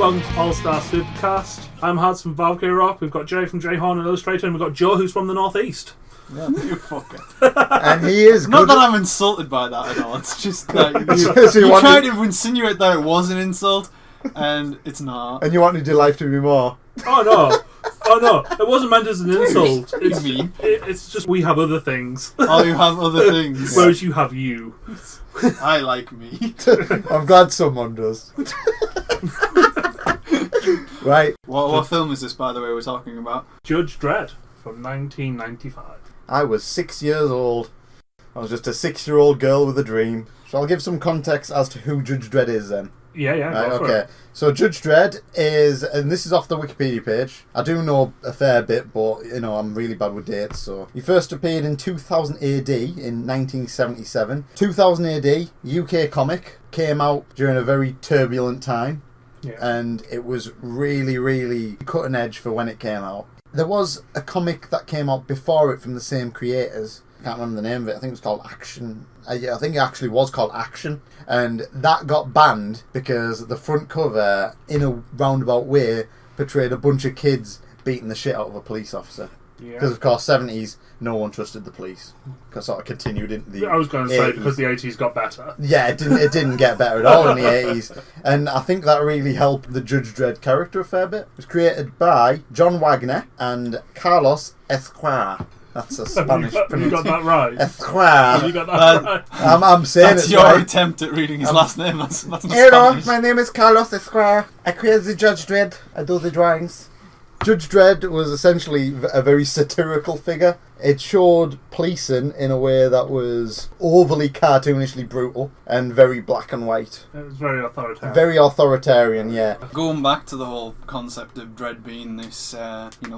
Welcome to All-Star Supercast. I'm Haz from Valkyrie Rock. We've got Jay from J Horn and Illustrator, and we've got Joe, who's from the Northeast. Yeah. You fucker. And he is Not good. that I'm insulted by that at all. It's just that So you want tried to insinuate that it was an insult, and it's not. And you wanted your life to be more. Oh no, it wasn't meant as an insult. It's me. It's just we have other things. Oh, you have other things. Whereas you have you. I like me. I'm glad someone does. Right. What film is this, by the way, we're talking about? Judge Dredd from 1995. I was 6 years old. I was just a 6-year-old girl with a dream. So I'll give some context as to who Judge Dredd is then. Yeah, Right, go for okay. it. So Judge Dredd is, and this is off the Wikipedia page. I do know a fair bit, but I'm really bad with dates. So he first appeared in 2000 AD in 1977. 2000 AD UK comic, came out during a very turbulent time, and it was really, really cutting edge for when it came out. There was a comic that came out before it from the same creators. I can't remember the name of it. I think it was called Action. I think it actually was called Action. And that got banned because the front cover, in a roundabout way, portrayed a bunch of kids beating the shit out of a police officer. Because, of course, 70s, no one trusted the police. Because sort of continued into the I was going to say 80s. because the 80s got better. Yeah, it didn't get better at all in the 80s. And I think that really helped the Judge Dredd character a fair bit. It was created by John Wagner and Carlos Esquire. That's a Spanish Have you got that right? Esquire. Have you got that right? I'm saying That's it's your right. attempt at reading his last name. That's not Hello, Spanish. my name is Carlos Esquire. I create the Judge Dredd. I do the drawings. Judge Dredd was essentially a very satirical figure. It showed policing in a way that was overly cartoonishly brutal and very black and white. It was very authoritarian. Very authoritarian, yeah. Going back to the whole concept of Dredd being this,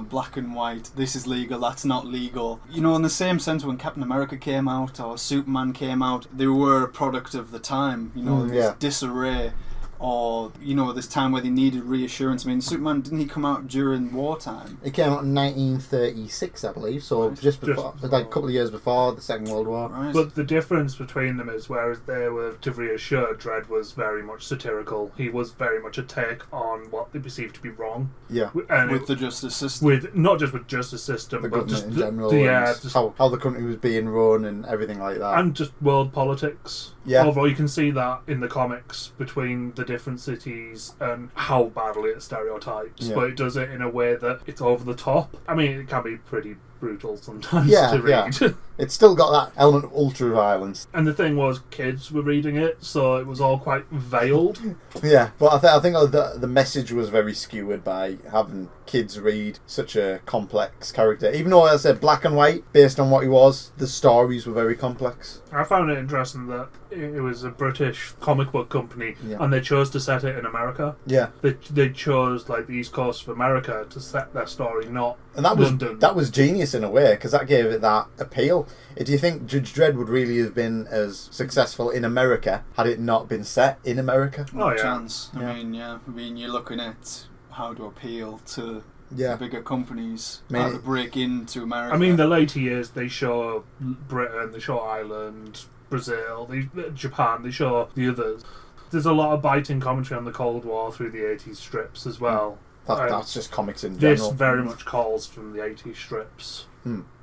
black and white, this is legal, that's not legal. In the same sense when Captain America came out or Superman came out, they were a product of the time, this disarray. Or, this time where they needed reassurance. I mean, Superman, didn't he come out during wartime? It came out in 1936, I believe, so just before, like a couple of years before the Second World War. Right. But the difference between them is, whereas they were to reassure, Dredd was very much satirical. He was very much a take on what they perceived to be wrong. Yeah. And with the justice system. With not just with justice system, The but government just in general, just how the country was being run and everything like that. and just world politics. Yeah. Although you can see that in the comics between the different cities and how badly it stereotypes, Yeah. but it does it in a way that it's over the top. I mean, it can be pretty brutal sometimes Yeah, to read. yeah. It's still got that element of ultra violence. And the thing was, kids were reading it, so it was all quite veiled. Yeah, but I think the message was very skewed by having kids read such a complex character. Even though, as I said, black and white, based on what he was, the stories were very complex. I found it interesting that it was a British comic book company, and they chose to set it in America. Yeah. They chose, like, the East Coast of America to set their story, not And London. that was genius in a way, because that gave it that appeal. Do you think Judge Dredd would really have been as successful in America had it not been set in America? Oh, yeah. Chance. I mean, you're looking at how to appeal to the bigger companies, how to break into America. I mean, the later years, they show Britain, they show Ireland, Brazil, Japan, they show the others. There's a lot of biting commentary on the Cold War through the 80s strips as well. That's just comics in general. This very much calls from the 80s strips.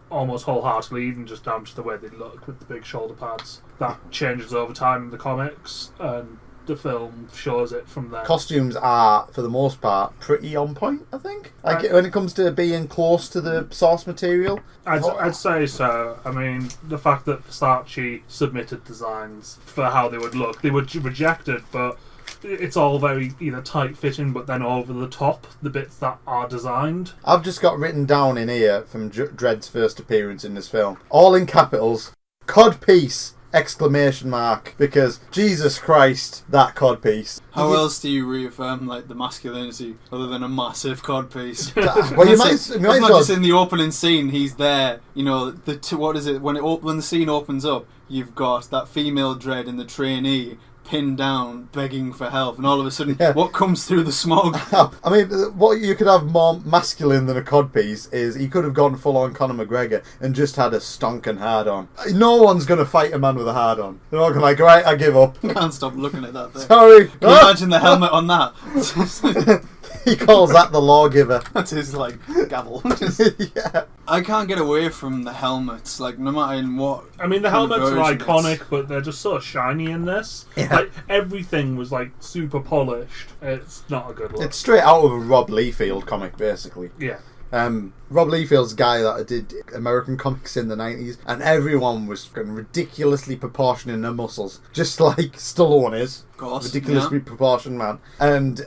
Almost wholeheartedly, even just down to the way they look with the big shoulder pads. That changes over time in the comics, and the film shows it from there. Costumes are, for the most part, pretty on point, I think. When it comes to being close to the source material. I'd say so. I mean, the fact that Versace submitted designs for how they would look, they were rejected, but it's all very either tight-fitting but then over the top, the bits that are designed. I've just got written down in here from Dredd's first appearance in this film, all in capitals, codpiece! Exclamation mark, because Jesus Christ, that codpiece. How else do you reaffirm the masculinity other than a massive codpiece? Well, you might It's as not well. just in the opening scene. He's there. What is it when the scene opens up? You've got that female Dredd and the trainee pinned down, begging for help, and all of a sudden, Yeah. what comes through the smoke? I mean, what you could have more masculine than a codpiece is he could have gone full on Conor McGregor and just had a stonking hard on. No one's going to fight a man with a hard on. They're all going to like, right, I give up. Can't stop looking at that thing. Sorry. Can you imagine the helmet on that? He calls that the lawgiver. That's his, like, gavel. Yeah. I can't get away from the helmets, like, no matter in what... I mean, the kind of helmets are version iconic, but they're just so shiny in this. Yeah. Like, everything was, like, super polished. It's not a good look. It's straight out of a Rob Liefeld comic, basically. Yeah. Rob Liefeld's a guy that did American comics in the 90s, and everyone was ridiculously proportioning their muscles, just like Stallone is. Of course, Ridiculously yeah. proportioned man. And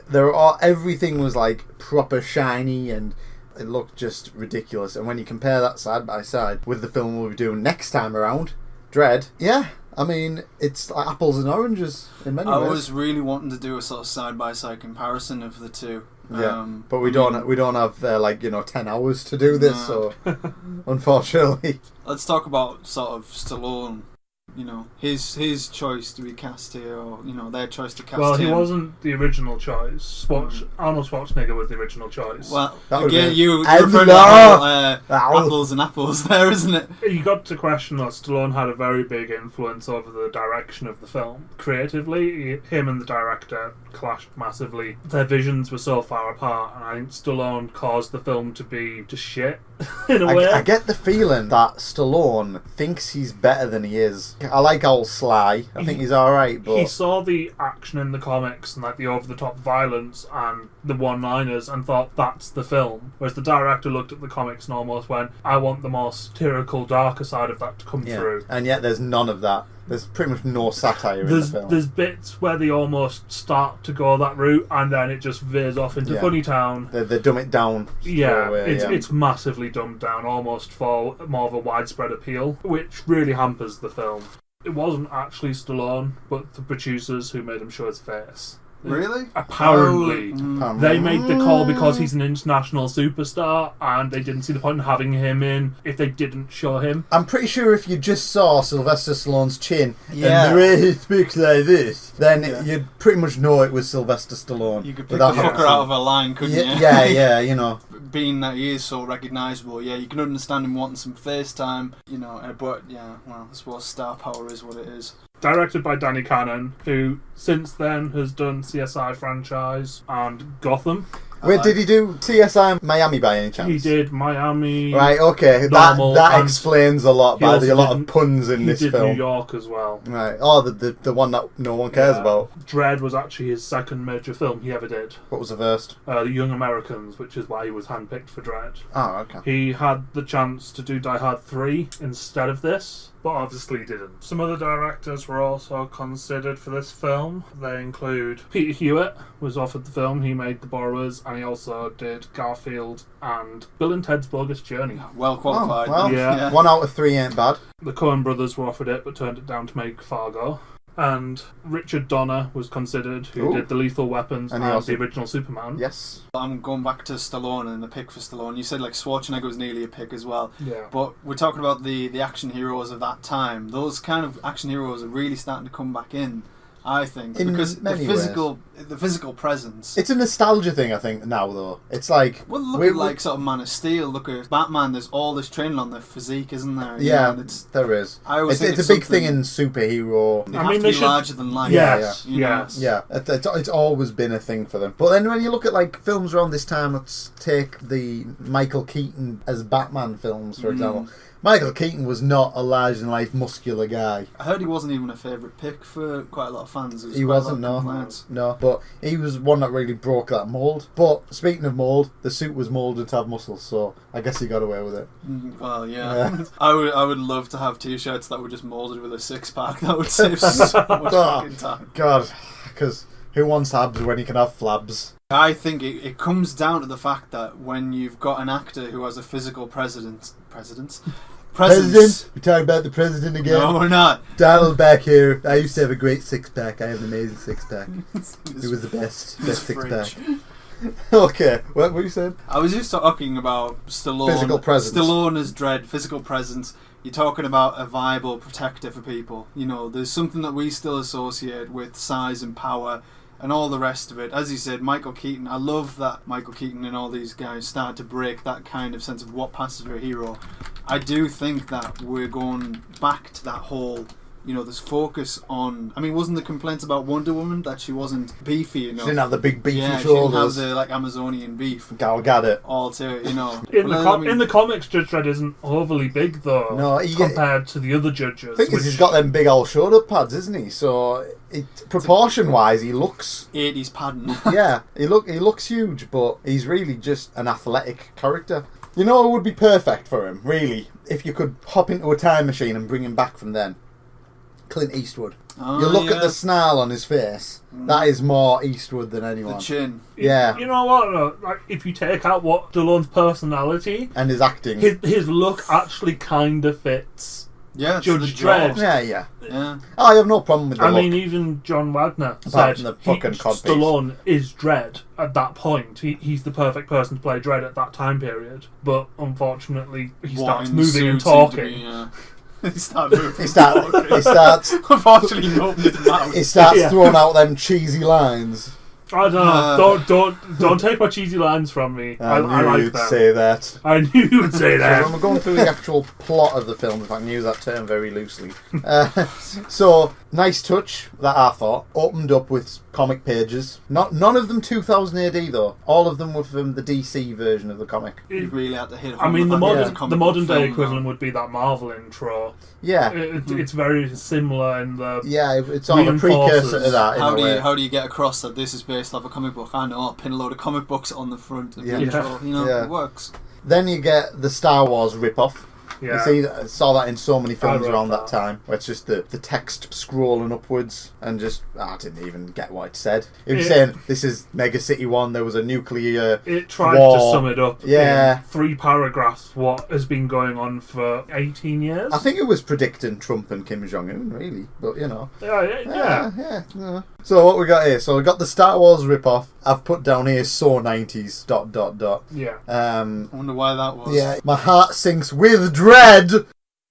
everything was like proper shiny, and it looked just ridiculous. And when you compare that side by side with the film we'll be doing next time around, Dredd, yeah, I mean, it's like apples and oranges in many I ways. was really wanting to do a sort of side-by-side comparison of the two. Yeah, but we don't have 10 hours to do this, so unfortunately. Let's talk about sort of Stallone. You know, his choice to be cast here, or their choice to cast him. Well, he wasn't the original choice. Arnold Schwarzenegger was the original choice. Well, That would again, be- you're And referring no! to Ow. apples and apples there, isn't it? You got to question that Stallone had a very big influence over the direction of the film. Creatively, him and the director clashed massively. Their visions were so far apart, and I think Stallone caused the film to be just shit, in a way. I get the feeling that Stallone thinks he's better than he is. I like old Sly. I think he's alright, but... He saw the action in the comics and like the over-the-top violence and the one-liners and thought that's the film. Whereas the director looked at the comics and almost went, I want the more satirical, darker side of that to come through. And yet there's none of that. There's pretty much no satire in the film. There's bits where they almost start to go that route and then it just veers off into Funny Town. They dumb it down. It's massively dumbed down, almost for more of a widespread appeal, which really hampers the film. It wasn't actually Stallone, but the producers who made him show his face. Really? Apparently. They Oh. made the call because he's an international superstar and they didn't see the point in having him in if they didn't show him. I'm pretty sure if you just saw Sylvester Stallone's chin Yeah. and the way he speaks like this, then Yeah. you'd pretty much know it was Sylvester Stallone. You could pick the fucker out of a line, couldn't you? Yeah. Being that he is so recognisable, you can understand him wanting some face time, but I suppose star power is what it is. Directed by Danny Cannon, who since then has done CSI franchise and Gotham. Wait, did he do CSI Miami by any chance? He did Miami. Right, okay. Normal, That and explains a lot he by also a lot did- of puns in this He did film. New York as well. Right. Oh, the one that no one cares Yeah. about. Dredd was actually his second major film he ever did. What was the first? The Young Americans, which is why he was handpicked for Dredd. Oh, okay. He had the chance to do Die Hard 3 instead of this, but obviously didn't. Some other directors were also considered for this film. They include Peter Hewitt was offered the film. He made The Borrowers, and he also did Garfield and Bill and Ted's Bogus Journey. Well qualified. Oh, well, Yeah. 1 out of 3 ain't bad. The Coen brothers were offered it, but turned it down to make Fargo. And Richard Donner was considered, who Ooh. did The Lethal Weapons And and, he also- the original Superman. Yes. I'm going back to Stallone and the pick for Stallone. You said like Schwarzenegger was nearly a pick as well. Yeah. But we're talking about the action heroes of that time. Those kind of action heroes are really starting to come back in, I think, In because the many physical presence. It's a nostalgia thing, I think, now, though. It's like... Well, look at like sort of Man of Steel. Look at Batman. There's all this training on their physique, isn't there? Yeah, and it's there is. I always think It's a big thing in superhero... They I have mean, to they be should- larger than life. Yes, you know? yes. Yeah, it's always been a thing for them. But then when you look at like films around this time, let's take the Michael Keaton as Batman films, for example. Michael Keaton was not a large-than-life muscular guy. I heard he wasn't even a favourite pick for quite a lot of fans. He wasn't, no. But he was one that really broke that mould. But speaking of mould, the suit was moulded to have muscles, so I guess he got away with it. Well, yeah. I would love to have t-shirts that were just moulded with a six-pack. That would save so much fucking time. God, because who wants abs when you can have flabs? I think it comes down to the fact that when you've got an actor who has a physical presence. President? We're talking about the president again? No, we're not. Donald back here. I used to have a great six-pack. I have an amazing six-pack. It was the best six-pack. Okay, what were you saying? I was just talking about Stallone. Physical presence. Stallone as Dredd, physical presence. you're talking about a viable protector for people. You know, there's something that we still associate with size and power and all the rest of it. As you said, Michael Keaton, I love that Michael Keaton and all these guys started to break that kind of sense of what passes for a hero. I do think that we're going back to that whole, you know, this focus on... I mean, wasn't the complaints about Wonder Woman that she wasn't beefy enough? She didn't have the big beefy yeah, shoulders. She didn't have the, Amazonian beef. Gal Gadot. All to, you know... In the comics, Judge Dredd isn't overly big, though, No, compared to the other judges. I think he's got them big old shoulder pads, isn't he? So, proportion-wise, he looks... 80s pattern. Yeah, he looks huge, but he's really just an athletic character. You know, it would be perfect for him, really, if you could hop into a time machine and bring him back from then. Clint Eastwood. Oh, you look yeah. at the snarl on his face. That is more Eastwood than anyone. The chin. Yeah. You know what? Like, if you take out what Stallone's personality And his acting. his look actually kind of fits. Yeah, it's Judge the jaw. Dredd. Yeah. I have no problem with the I look. mean, even John Wagner Apart said from the fucking codpiece. Stallone is Dredd at that point. He's the perfect person to play Dredd at that time period. But unfortunately, he starts moving and talking. He starts moving. He starts Unfortunately, he opened his mouth. He starts throwing out them cheesy lines. I don't know. Don't take my cheesy lines from me. I knew like you'd that. say that. I knew you would say So that. when we're going through the actual plot of the film, if I can use that term very loosely. So, nice touch that I thought. Opened up with comic pages. None of them 2000 AD though. All of them were from the DC version of the comic. You really had to hit home. I mean, the modern day film, equivalent would be that Marvel intro. Yeah. It's very similar in the... Yeah, it's sort of a precursor to that in a way. How do you get across that this is based off a comic book? I know, I'll pin a load of comic books on the front of the intro. You know, it works. Then you get the Star Wars rip-off. Yeah. You see, saw that in so many films around that that time, where it's just the text scrolling upwards, and just, I didn't even get what it said. It was saying, this is Mega City 1, there was a nuclear It tried war. to sum it up Yeah. in 3 paragraphs what has been going on for 18 years. I think it was predicting Trump and Kim Jong-un, really, but you know. Yeah. So what we got here? So we got the Star Wars rip-off. I've put down here, so 90s, ... Yeah. I wonder why that was. Yeah, my heart sinks with dread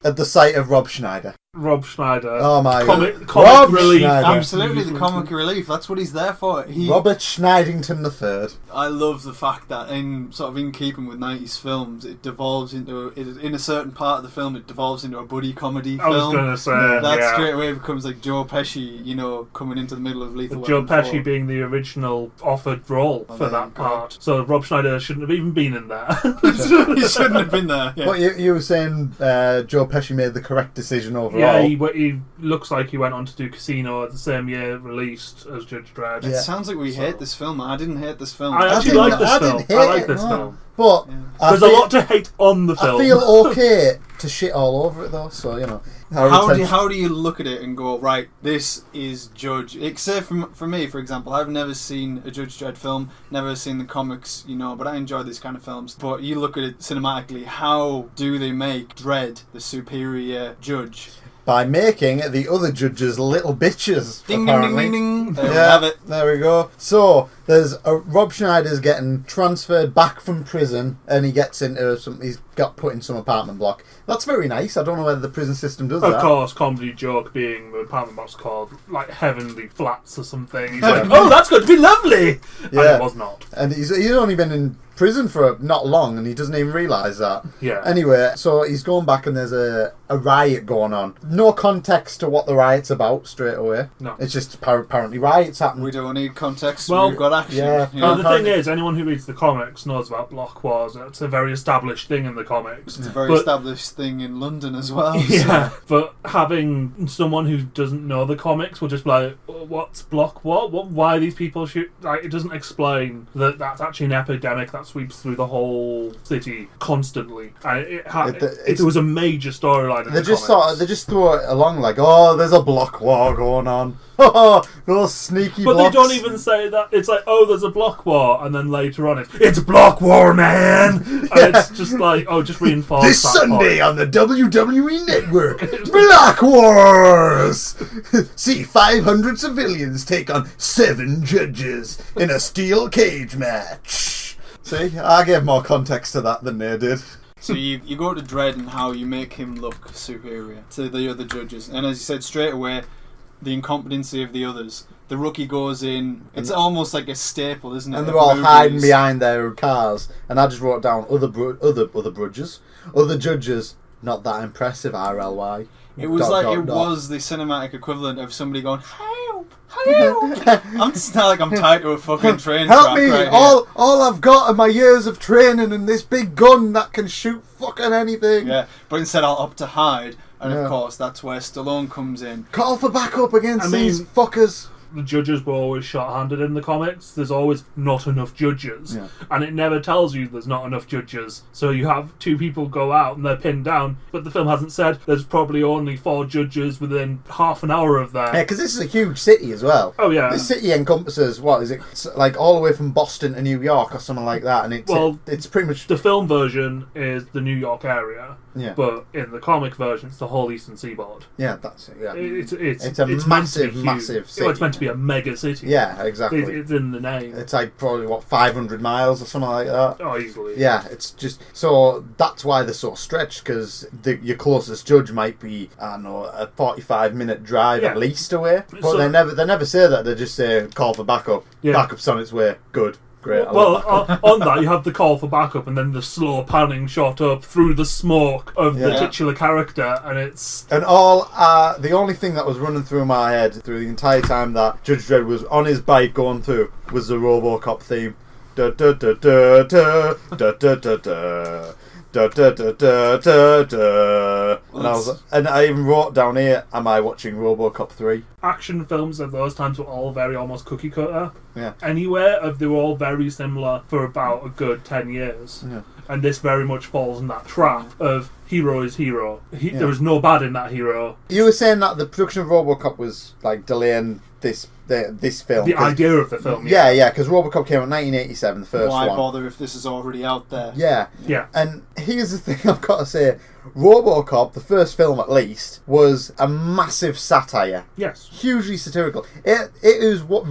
at the sight of Rob Schneider. Rob Schneider. Oh my comic Rob relief. Schneider. Absolutely, the comic relief. That's what he's there for. Robert Schneidington III. I love the fact that in keeping with 90s films, it devolves into in a certain part of the film, it devolves into a buddy comedy film. I was going to say that straight away becomes like Joe Pesci, you know, coming into the middle of Lethal Joe Weapon Pesci 4. being the original offered role for there that you go. part. So Rob Schneider shouldn't have even been in there. He shouldn't have been there. Yeah. But you were saying Joe Pesci made the correct decision overall. Yeah, he looks like he went on to do Casino the same year released as Judge Dredd. It sounds like we hate this film. I didn't hate this film. I actually like this film. I like this film. But there's a lot to hate on the film. I feel okay to shit all over it though, so you know. How do you look at it and go, right, this is Judge? Except for me, for example, I've never seen a Judge Dredd film, never seen the comics, you know, but I enjoy these kind of films. But you look at it cinematically, how do they make Dredd the superior judge? By making the other judges little bitches. Ding, apparently. ding, ding, ding, ding. There we have it. There we go. So, there's Rob Schneider's getting transferred back from prison, and he gets into he's got put in some apartment block. That's very nice. I don't know whether the prison system does that. Of course, comedy joke being the apartment block's called like Heavenly Flats or something. He's like, oh, that's going to be lovely! Yeah. And it was not. And he's only been in prison for not long, and he doesn't even realise that. Yeah. Anyway, so he's going back, and there's a riot going on. No context to what the riot's about straight away. No. It's just apparently riots happen. We don't need context. Well, we've got action. yeah. You know? The thing is, anyone who reads the comics knows about block wars. It's a very established thing in the comics. It's a very established thing in London as well. Yeah, but having someone who doesn't know the comics will just be like, what's block war? Why are these people shoot? Like, it doesn't explain that that's actually an epidemic that sweeps through the whole city constantly. It was a major storyline in the comics. They just throw it along like, oh, there's a block war going on. Oh, those sneaky But blocks. they don't even say that. It's like, oh, there's a block war, and then later on it's block war, man. And it's just like, oh, just reinforce This that Sunday point. on the WWE Network, Block Wars! See 500 civilians take on 7 judges in a steel cage match. See, I gave more context to that than they did. So you go to Dredd and how you make him look superior to the other judges. And as you said, straight away, the incompetency of the others. The rookie goes in. It's almost like a staple, isn't it? And they're all hiding behind their cars. And I just wrote down other judges, not that impressive, RLY. It was was the cinematic equivalent of somebody going, help! I'm just not like I'm tied to a fucking train Help track me! right All I've got are my years of training and this big gun that can shoot fucking anything. Yeah, but instead I'll opt to hide. And of course, that's where Stallone comes in. Call for backup against these fuckers. The judges were always short-handed in the comics. There's always not enough judges. Yeah. And it never tells you there's not enough judges. So you have two people go out and they're pinned down, but the film hasn't said there's probably only 4 judges within half an hour of that. Yeah, because this is a huge city as well. Oh, yeah. This city encompasses, what is it, like all the way from Boston to New York or something like that. And it's pretty much... The film version is the New York area. Yeah. But in the comic version, it's the whole Eastern Seaboard. Yeah, that's it. Yeah. It's a massive city. Well, it's meant to be a mega city. Yeah, exactly. It's in the name. It's like probably 500 miles or something like that. Oh, easily. Yeah, it's just so that's why they're so stretched, because your closest judge might be, I don't know, a 45-minute drive at least away. But they never say that. They just say call for backup. Yeah. Backup's on its way. Good. Great. On that, you have the call for backup and then the slow panning shot up through the smoke of the titular character, and it's... And the only thing that was running through my head through the entire time that Judge Dredd was on his bike going through was the RoboCop theme. Da da da da da da da da da. Da, da, da, da, da, da. And I even wrote down here, am I watching RoboCop 3? Action films at those times were all very almost cookie cutter. Yeah. Anywhere, they were all very similar for about a good 10 years. Yeah. And this very much falls in that trap of hero is hero. There was no bad in that hero. You were saying that the production of RoboCop was like delaying this film. The idea of the film. Yeah, because RoboCop came out in 1987, the first one. Why bother if this is already out there? Yeah. And here's the thing I've got to say. RoboCop, the first film at least, was a massive satire. Yes. Hugely satirical. It is what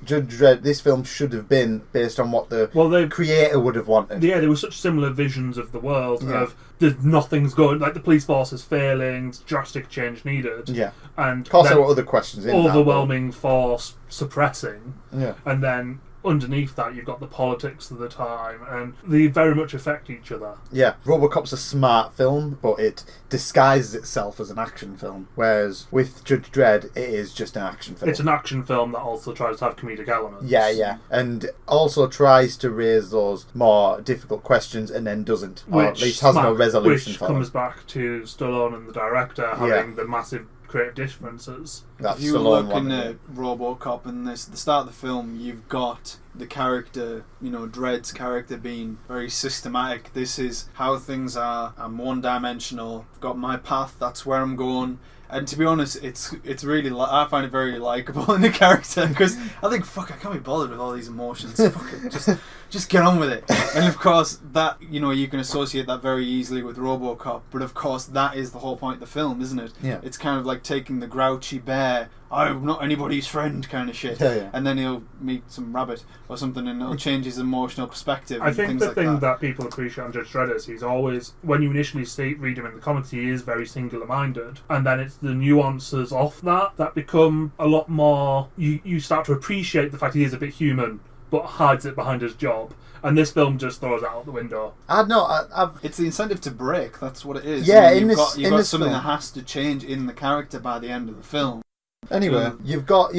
Judge Dredd, this film should have been based on what the creator would have wanted. Yeah, there were such similar visions of the world of nothing's going, like the police force is failing, drastic change needed. Yeah. And of course there were other questions in overwhelming force suppressing. Yeah. And then underneath that you've got the politics of the time, and they very much affect each other. Yeah, RoboCop's a smart film, but it disguises itself as an action film, whereas with Judge Dredd it is just an action film. It's an action film that also tries to have comedic elements. Yeah, and also tries to raise those more difficult questions and then doesn't, or at least has no resolution for them. Which comes back to Stallone and the director having the massive creative differences. If you look in RoboCop and the start of the film, you've got the character, Dredd's character being very systematic. This is how things are. I'm one-dimensional. I've got my path. That's where I'm going. And to be honest, it's really I find it very likable in the character, because I think I can't be bothered with all these emotions. Fuck it, just get on with it. And of course that you can associate that very easily with RoboCop, but of course that is the whole point of the film, isn't it? Yeah. It's kind of like taking the grouchy bear, I'm not anybody's friend kind of shit. Yeah. And then he'll meet some rabbit or something and it'll change his emotional perspective. I think the thing like that people appreciate on Judge Dredd is he's always, when you initially read him in the comics, he is very singular-minded. And then it's the nuances of that become a lot more... You start to appreciate the fact he is a bit human, but hides it behind his job. And this film just throws it out the window. It's the incentive to break. That's what it is. Yeah, you've got something film that has to change in the character by the end of the film. Anyway, you've got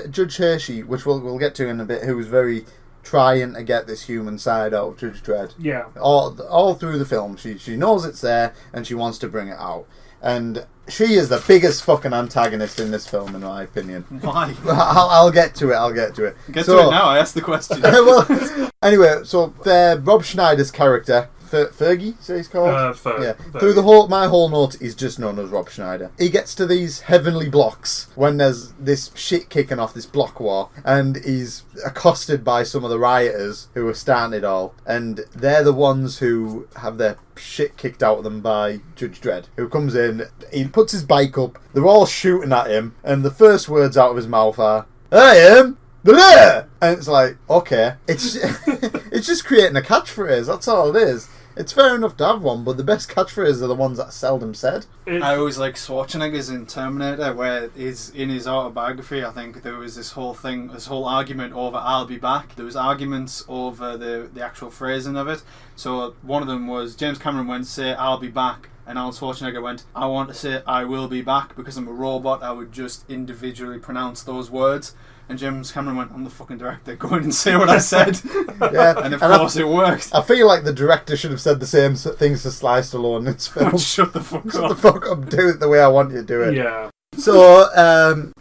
Judge Hershey, which we'll get to in a bit, who was very trying to get this human side out of Judge Dredd. Yeah. All through the film, she knows it's there and she wants to bring it out. And she is the biggest fucking antagonist in this film, in my opinion. Why? I'll get to it. Get to it now. I asked the question. Well, anyway, so Rob Schneider's character, Fergie, so he's called? Fergie. Yeah. Through my whole note, he's just known as Rob Schneider. He gets to these heavenly blocks when there's this shit kicking off, this block war, and he's accosted by some of the rioters who are starting it all, and they're the ones who have their shit kicked out of them by Judge Dredd, who comes in, he puts his bike up, they're all shooting at him, and the first words out of his mouth are, "I am there!" And it's like, okay, it's it's just creating a catchphrase, that's all it is. It's fair enough to have one, but the best catchphrases are the ones that are seldom said. I always like Schwarzenegger's in Terminator, where in his autobiography, I think there was this whole argument over "I'll be back." There was arguments over the actual phrasing of it. So one of them was James Cameron went to say "I'll be back," and Arnold Schwarzenegger went, "I want to say I will be back because I'm a robot. I would just individually pronounce those words." And James Cameron went, "I'm the fucking director. Go in and say what I said." Yeah, and of course it worked. I feel like the director should have said the same things to Sly Stallone in his film. Shut the fuck up. Shut the fuck up. Do it the way I want you to do it. Yeah. So,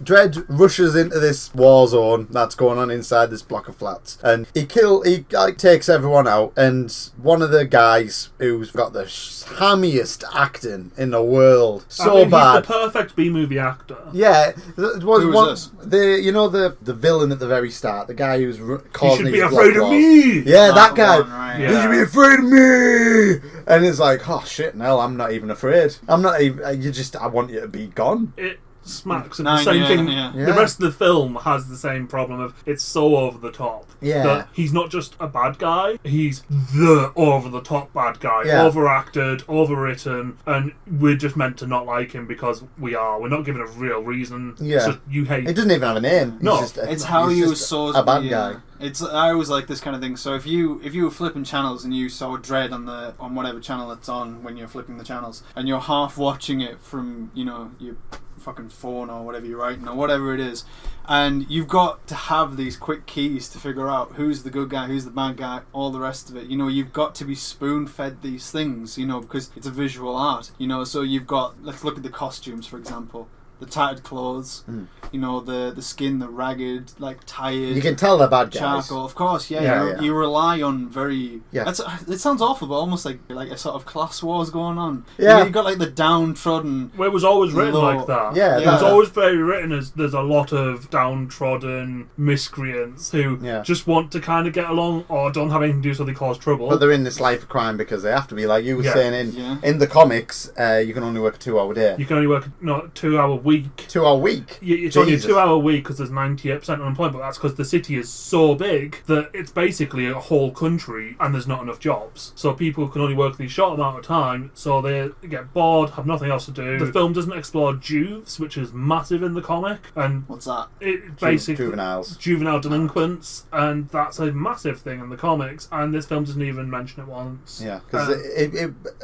Dredd rushes into this war zone that's going on inside this block of flats, and he takes everyone out. And one of the guys who's got the hammiest acting in the world, bad. He's the perfect B-movie actor. Yeah, it was Who one. was The villain at the very start, the guy who's causing You should these be afraid of block me. wars. Yeah, that guy. One, right. Yeah. You should be afraid of me. And it's like, oh shit, no, I'm not even afraid. I'm not even. I want you to be gone. It smacks of the same thing. Yeah. Yeah. The rest of the film has the same problem of it's so over the top. Yeah. That he's not just a bad guy, he's the over the top bad guy. Yeah. Overacted, overwritten, and we're just meant to not like him because we are. We're not given a real reason. Yeah. It's just, you hate He doesn't even have a name. No. It's how he's you just saw a bad guy. I always like this kind of thing. So if you were flipping channels and you saw Dredd on whatever channel it's on when you're flipping the channels, and you're half watching it from your fucking phone or whatever you're writing or whatever it is, and you've got to have these quick keys to figure out who's the good guy, who's the bad guy, all the rest of it. You've got to be spoon-fed these things, because it's a visual art. So you've got, let's look at the costumes, for example. The tattered clothes, the skin, the ragged, like tired. You can tell they're bad guys. Charcoal, of course, yeah. You rely on very. Yeah. It sounds awful, but almost like a sort of class wars going on. Yeah. You've got like the downtrodden. Well, it was always written low. like that. Yeah, It was always very written as there's a lot of downtrodden miscreants who just want to kind of get along or don't have anything to do, so they cause trouble. But they're in this life of crime because they have to be. Like you were Yeah. saying in the comics, you can only work a 2-hour day. You can only work 2-hour week. 2-hour week. It's only a Jesus. 2-hour week because there's 98% unemployment, but that's because the city is so big that it's basically a whole country and there's not enough jobs. So people can only work these short amount of time, so they get bored, have nothing else to do. The film doesn't explore juves, which is massive in the comic, and What's that? it basically juvenile delinquents, and that's a massive thing in the comics, and this film doesn't even mention it once. Yeah, because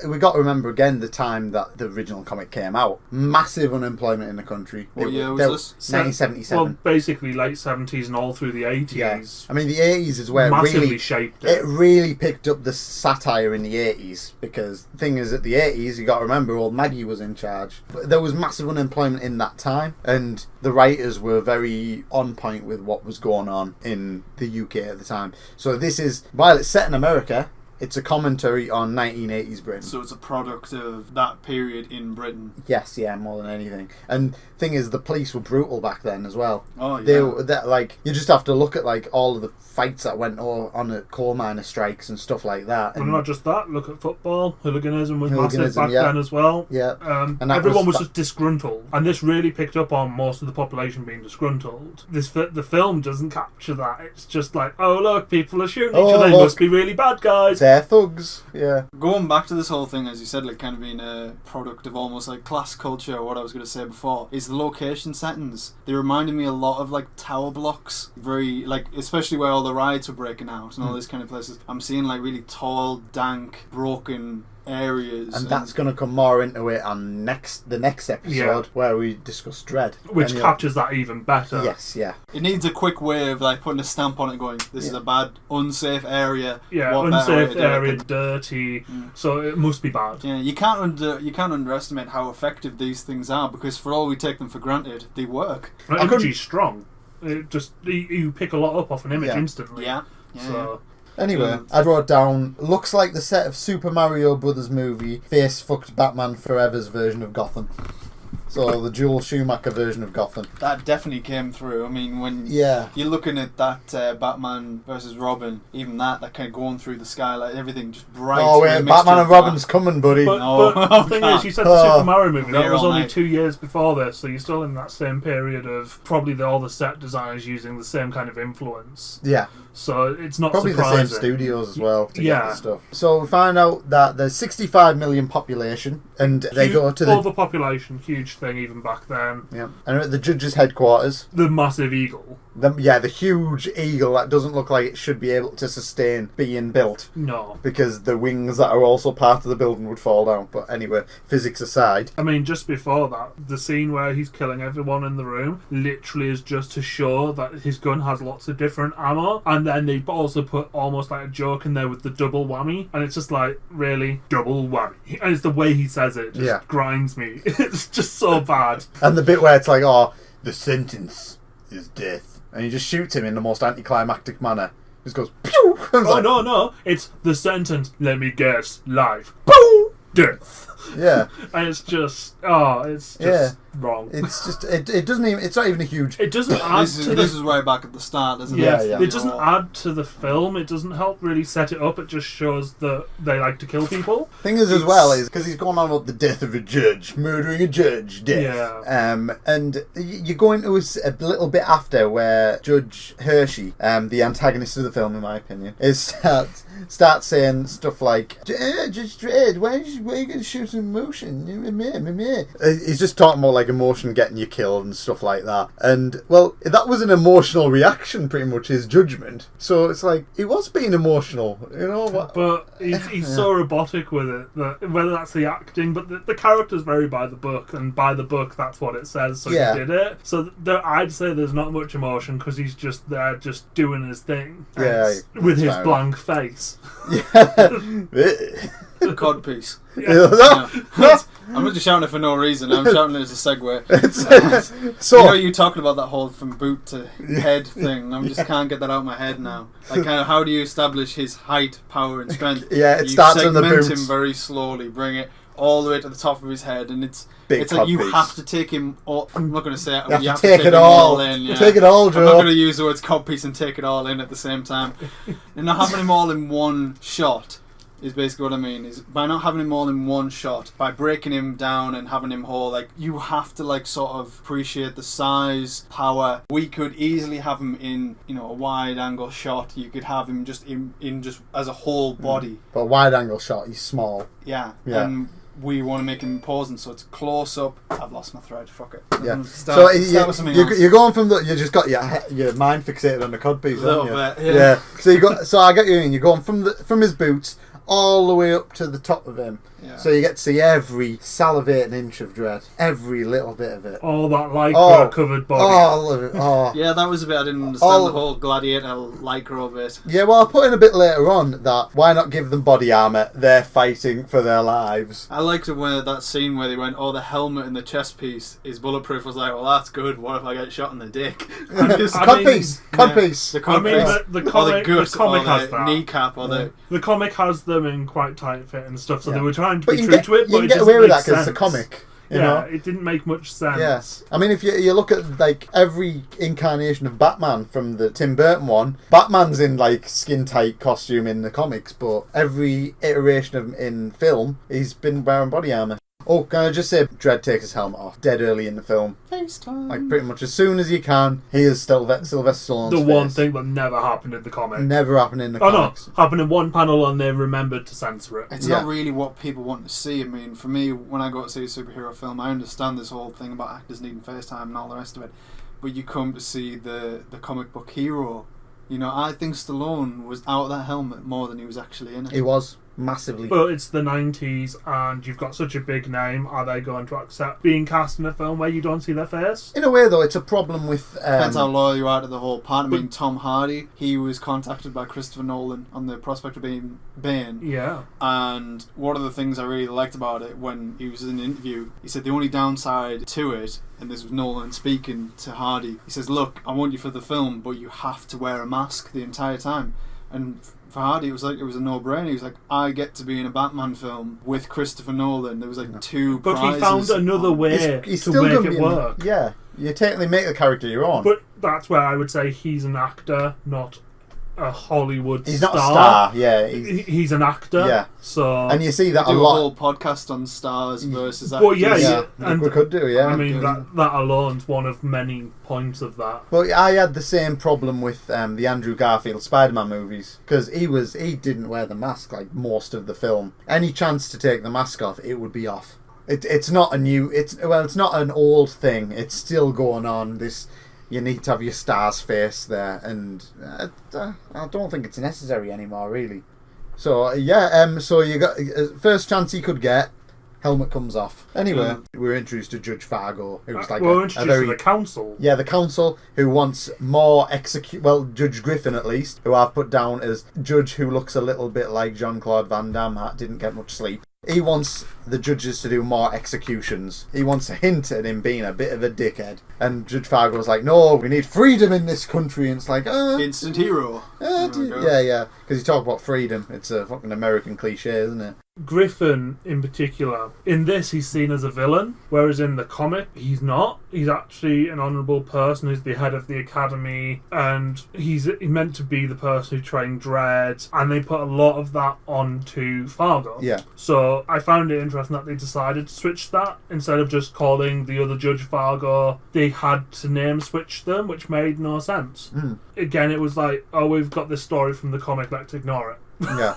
we got to remember again the time that the original comic came out. Massive unemployment in the country. What year was this? 1977. Well, basically late 70s and all through the 80s. Yeah. I mean, the 80s is where massively shaped it. It really picked up the satire in the 80s, because the thing is, at the 80s, you got to remember, old Maggie was in charge. But there was massive unemployment in that time, and the writers were very on point with what was going on in the UK at the time. So this is, while it's set in America, it's a commentary on 1980s Britain. So it's a product of that period in Britain. Yes, yeah, more than anything. And thing is, the police were brutal back then as well. Oh yeah. You just have to look at all of the fights that went on at coal miner strikes and stuff like that. And not just that, look at football. Hooliganism was massive Hooliganism, back yeah. then as well. Yeah. And everyone was just disgruntled. And this really picked up on most of the population being disgruntled. The film doesn't capture that. It's just like, oh look, people are shooting each other. They must be really bad guys. They're thugs. Yeah. Going back to this whole thing, as you said, like kind of being a product of almost like class culture, or what I was going to say before, is the location settings. They reminded me a lot of like tower blocks. Very, like, especially where all the rides were breaking out and all these kind of places. I'm seeing like really tall, dank, broken areas, and that's going to come more into it on the next episode where we discuss Dredd, which captures that even better. Yes, yeah. It needs a quick way of like putting a stamp on it, going, "This is a bad, unsafe area." Yeah, unsafe area, dirty. So it must be bad. Yeah, you can't underestimate how effective these things are, because for all we take them for granted, they work. Imagery's strong. It just you pick a lot up off an image instantly. Yeah. So. Anyway, I wrote down, looks like the set of Super Mario Brothers movie face-fucked Batman Forever's version of Gotham. So the Joel Schumacher version of Gotham. That definitely came through. I mean, when you're looking at that Batman versus Robin, even that kind of going through the sky, like everything just bright. Oh wait, Batman and Robin's coming, buddy. But the thing is, you said the Super Mario movie, that was only 2 years before this, so you're still in that same period of probably all the set designers using the same kind of influence. Yeah. So it's not probably surprising. the same studios as well to get Yeah. the stuff. So we find out that there's 65 million population, and they go to the overpopulation, huge thing even back then. yeah, and at the judge's headquarters. The massive eagle. The huge eagle that doesn't look like it should be able to sustain being built. No. Because the wings that are also part of the building would fall down. But anyway, physics aside. I mean, just before that, the scene where he's killing everyone in the room literally is just to show that his gun has lots of different ammo. And then they also put almost like a joke in there with the double whammy. And it's just like, really? Double whammy? And it's the way he says it just grinds me. It's just so bad. And the bit where it's like, oh, the sentence is death. And he just shoots him in the most anticlimactic manner. Just goes, pew! No. It's the sentence, let me guess, life. Boom! Death. Yeah. And it's just, it's just wrong. It's just, it doesn't even, it's not even a huge... It doesn't add to This is right back at the start, isn't it? Yeah. It doesn't add to the film. It doesn't help really set it up. It just shows that they like to kill people. Thing is, as well, is because he's going on about the death of a judge, murdering a judge, death. Yeah. And you go into a little bit after where Judge Hershey, the antagonist of the film, in my opinion, starts saying stuff like, Judge Dredd, why are you going to shoot emotion? He's just talking more like emotion getting you killed and stuff like that. And, well, that was an emotional reaction, pretty much, his judgment. So it's like, he was being emotional, you know? But he's so robotic with it, that whether that's the acting, but the character's very by the book, and by the book, that's what it says, so he did it. So I'd say there's not much emotion, because he's just there, just doing his thing. With his blank face. The codpiece. Yeah. I'm not just shouting it for no reason. I'm shouting it as a segue. So you talking about that whole from boot to head thing. I just can't get that out of my head now. Like, kind of, how do you establish his height, power, and strength? It starts on the boots. Segment him very slowly, bring it all the way to the top of his head, and it's Big like you piece. have to take him. I'm not going to say it. You have to take it all in. Yeah. Take it all, Joe. I'm not going to use the words codpiece and take it all in at the same time. And not having him all in one shot is basically what I mean. Is by not having him all in one shot, by breaking him down and having him whole, like, you have to like sort of appreciate the size, power. We could easily have him in, you know, a wide angle shot. You could have him just in just as a whole body. But a wide angle shot, he's small. Yeah. And we want to make him imposing, so it's close up. I've lost my thread. Fuck it. Yeah. Start with something else. You're going from you just got your mind fixated on the codpiece, haven't you? Little bit, yeah. So I get you in. You're going from his boots all the way up to the top of him. Yeah. So you get to see every salivating inch of Dredd, every little bit of it. All that lycra covered body. All of it. Oh. Yeah, that was a bit I didn't understand, the whole gladiator lycra bit. Yeah, well, I'll put in a bit later on that why not give them body armour? They're fighting for their lives. I liked it when that scene where they went, the helmet and the chest piece is bulletproof. I was like, well, that's good. What if I get shot in the dick? Codpiece. The comic has that. Kneecap or the comic has them in quite tight fit and stuff, so they were trying to but be true to it. You can get away with that because it's a comic. You know? It didn't make much sense. Yes, I mean, if you look at like every incarnation of Batman from the Tim Burton one, Batman's in like skin tight costume in the comics, but every iteration of him in film, he's been wearing body armor. Oh, can I just say, Dredd takes his helmet off dead early in the film. FaceTime. Like, pretty much as soon as you can, he is Sylvester Stallone's The face. one thing that never happened in the comic. Never happened in the comics. No, happened in one panel and they remembered to censor it. It's not really what people want to see. I mean, for me, when I go to see a superhero film, I understand this whole thing about actors needing FaceTime and all the rest of it. But you come to see the comic book hero. You know, I think Stallone was out of that helmet more than he was actually in it. He was. Massively. But it's the 90s and you've got such a big name. Are they going to accept being cast in a film where you don't see their face? In a way, though, it's a problem with... Depends how loyal you are to the whole part. I mean, Tom Hardy, he was contacted by Christopher Nolan on the prospect of being Bane. Yeah. And one of the things I really liked about it, when he was in an interview, he said the only downside to it, and this was Nolan speaking to Hardy, he says, look, I want you for the film, but you have to wear a mask the entire time. And for Hardy, it was a no-brainer. He was like, I get to be in a Batman film with Christopher Nolan. There was like two But prizes. he found another way he's to still make gonna it be work. You technically make the character your own. But that's where I would say he's an actor, not a Hollywood He's star. not a star, yeah. He's an actor. Yeah. So And you see that We a do a lot. whole podcast on stars versus actors. Well, yeah, Yeah, and we could do, yeah. I mean that alone's one of many points of that. Well, I had the same problem with the Andrew Garfield Spider-Man movies because he didn't wear the mask like most of the film. Any chance to take the mask off, it would be off. It's not a new. It's not an old thing. It's still going on. You need to have your star's face there, and I don't think it's necessary anymore, really. So yeah, so you got first chance he could get. Helmet comes off. Anyway, we were introduced to Judge Fargo, who was like we're introduced to the council. Yeah, the council, who wants more well, Judge Griffin at least, who I've put down as judge who looks a little bit like Jean-Claude Van Damme, didn't get much sleep. He wants the judges to do more executions. He wants a hint at him being a bit of a dickhead. And Judge Fargo was like, no, we need freedom in this country. And it's like, Instant hero. yeah. Because you talk about freedom. It's a fucking American cliche, isn't it? Griffin, in particular, in this he's seen as a villain, whereas in the comic he's not. He's actually an honourable person who's the head of the academy, and he's meant to be the person who trained Dredd, and they put a lot of that onto Fargo. Yeah. So I found it interesting that they decided to switch that. Instead of just calling the other Judge Fargo, they had to name switch them, which made no sense. Again, it was like, oh, we've got this story from the comic, let's ignore it. Yeah.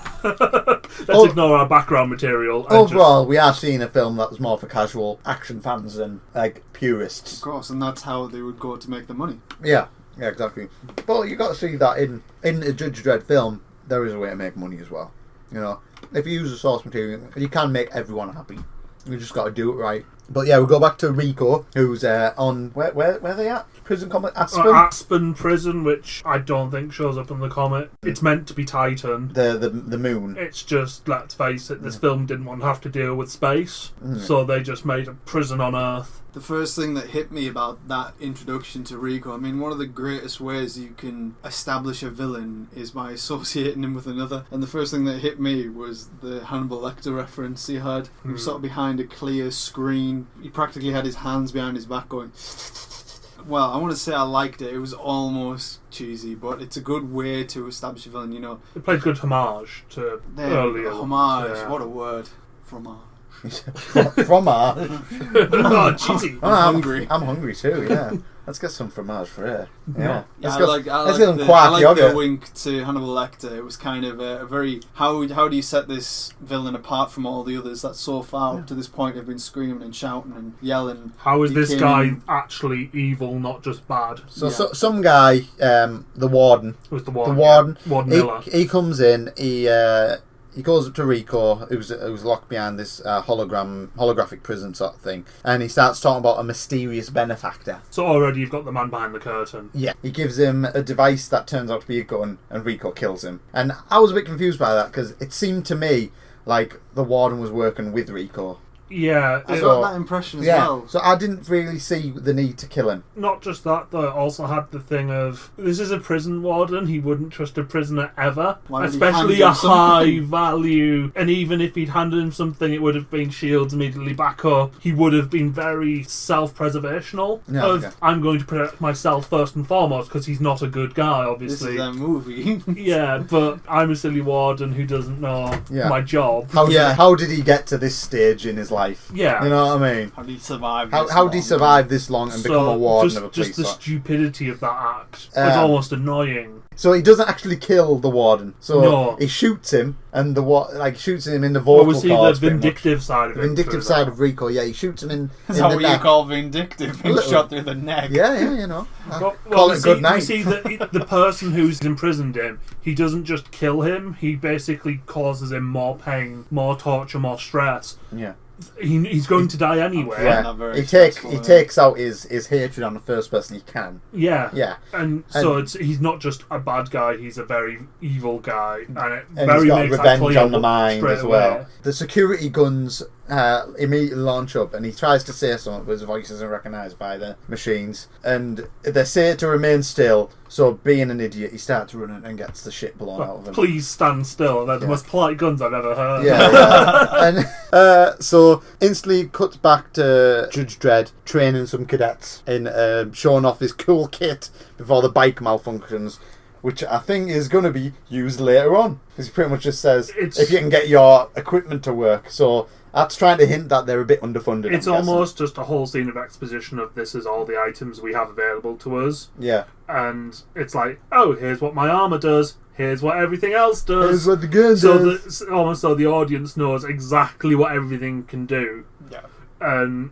Let's ignore our background material. And Overall, we are seeing a film that was more for casual action fans than like purists. Of course, and that's how they would go to make the money. Yeah, exactly. But you got to see that in a Judge Dredd film, there is a way to make money as well. You know, if you use the source material, you can make everyone happy. You just got to do it right. But yeah, we'll go back to Rico, who's on where are they at? Prison comic Aspen. Aspen Prison, which I don't think shows up in the comic. It's meant to be Titan. The moon. It's just, let's face it, this film didn't want to have to deal with space, so they just made a prison on Earth. The first thing that hit me about that introduction to Rico, I mean, one of the greatest ways you can establish a villain is by associating him with another. And the first thing that hit me was the Hannibal Lecter reference he had. He was sort of behind a clear screen. He practically had his hands behind his back going... Well, I want to say I liked it. It was almost cheesy, but it's a good way to establish a villain, you know. It played good homage to earlier. Homage, yeah. what a word. Fromage. Fromage. Oh, cheesy. I'm hungry. I'm hungry too, yeah. Let's get some fromage for it. Yeah. Yeah, Let's get some I quark like yogurt. the wink to Hannibal Lecter. It was kind of a very... How do you set this villain apart from all the others that so far up to this point have been screaming and shouting and yelling? How is He this came guy in- actually evil, not just bad? So some guy, the warden. It was the The warden. warden. Warden Miller. He comes in. He goes up to Rico, who's locked behind this holographic prison sort of thing, and he starts talking about a mysterious benefactor. So already you've got the man behind the curtain. Yeah. He gives him a device that turns out to be a gun, and Rico kills him. And I was a bit confused by that, because it seemed to me like the warden was working with Rico. Yeah, I it- got that impression as well. So I didn't really see the need to kill him. not just that, though, it also had the thing of, this is a prison warden, he wouldn't trust a prisoner ever, Why would he especially hand him a high something? value, and even if he'd handed him something, it would have been shields immediately back up. He would have been very self-preservational, Yeah, I'm going to protect myself first and foremost, because he's not a good guy, This obviously. is a movie. Yeah, but I'm a silly warden who doesn't know my job. How did he get to this stage in his life? Yeah. You know what I mean? How did he survive? How did he survive this long and become a warden of a police just the force? stupidity of that act was almost annoying. So he doesn't actually kill the warden. So No. he shoots him, and shoots him in the Or vocal was he the cords. pretty much. vindictive side of The it? vindictive through side that? of Rico? Yeah, he shoots him in Is the that what you neck. call vindictive? Being little. shot through the neck. Yeah, you know. Well, Call we it a good see, night. We see that the person who's imprisoned him, he doesn't just kill him, he basically causes him more pain, more torture, more stress. Yeah. He's going to die anyway. Yeah. Yeah. not very He stressful, takes out his hatred on the first person he can. Yeah. Yeah. And so he's not just a bad guy, he's a very evil guy. And it And very he's got makes that revenge clear on the mind straight as well. away. The security guns immediately launch up, and he tries to say something, but his voice isn't recognised by the machines. And they say to remain still, so being an idiot, he starts running and gets the shit blown out of him. Please stand still. They're the most polite guns I've ever heard. Yeah. And so instantly cuts back to Judge Dredd training some cadets in showing off his cool kit before the bike malfunctions. which I think is going to be used later on. Because he pretty much just says, It's- if you can get your equipment to work. So that's trying to hint that they're a bit underfunded. It's I'm guessing. almost just a whole scene of exposition of this is all the items we have available to us. Yeah. And it's like, oh, here's what my armor does. Here's what everything else does. Here's what the gun so does. that almost so the audience knows exactly what everything can do. Yeah. And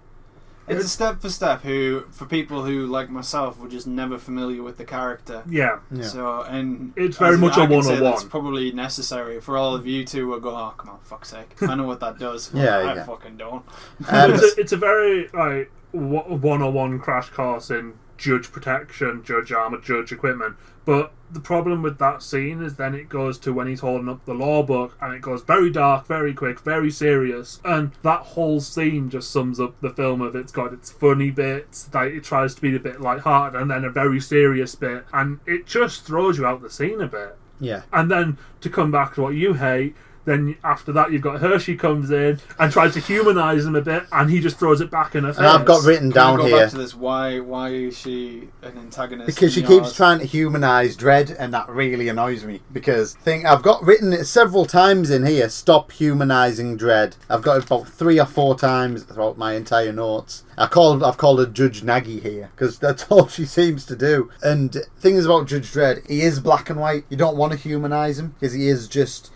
It's a step for step for people who, like myself, were just never familiar with the character. yeah, Yeah. So, and It's very as much I a can say 101. That's probably necessary for all of you two who go, oh, come on, fuck's sake. I know what that does. Yeah, I yeah. fucking don't. it's a very like 101 crash course in judge protection, judge armor, judge equipment. But the problem with that scene is then it goes to when he's holding up the law book, and it goes very dark, very quick, very serious, and that whole scene just sums up the film of it's got its funny bits, like it tries to be a bit lighthearted, and then a very serious bit, and it just throws you out the scene a bit. Yeah. And then to come back to what you hate, then after that you've got Hershey comes in and tries to humanise him a bit, and he just throws it back in her face. And I've got written Can I down go here. back to this? Why is she an antagonist? Because she in keeps yours? trying to humanise Dredd, and that really annoys me. Because I've got written it several times in here, stop humanising Dredd. I've got it about 3 or 4 times throughout my entire notes. I've called her Judge Nagy here, because that's all she seems to do. And thing is about Judge Dredd, he is black and white. You don't want to humanise him, because he is just...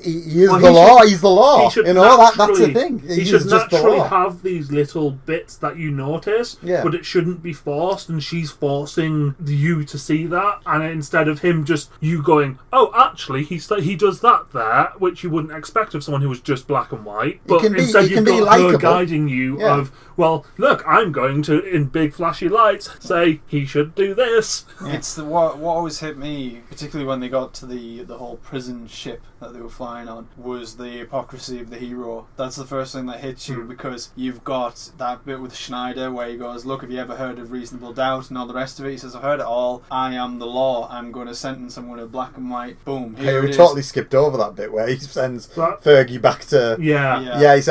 He is Well, the he law. should- He's the law. He should You know, that's the naturally- thing. He He should is just the naturally law. have these little bits that you notice, Yeah. but it shouldn't be forced, and she's forcing you to see that, and instead of him just you going, oh, actually, he does that there, which you wouldn't expect of someone who was just black and white, but can be- instead he can you've be got her likeable. guiding you Yeah. of, well, look, I'm going to, in big flashy lights, say he should do this. It's what always hit me, particularly when they got to the whole prison ship that they were flying on, was the hypocrisy of the hero. That's the first thing that hits you, because you've got that bit with Schneider where he goes, look, have you ever heard of reasonable doubt and all the rest of it? He says, I've heard it all. I am the law. I'm going to sentence someone in black and white. Boom. Hey, Here we it is. totally skipped over that bit where he sends But- Fergie back to... Yeah. Yeah, he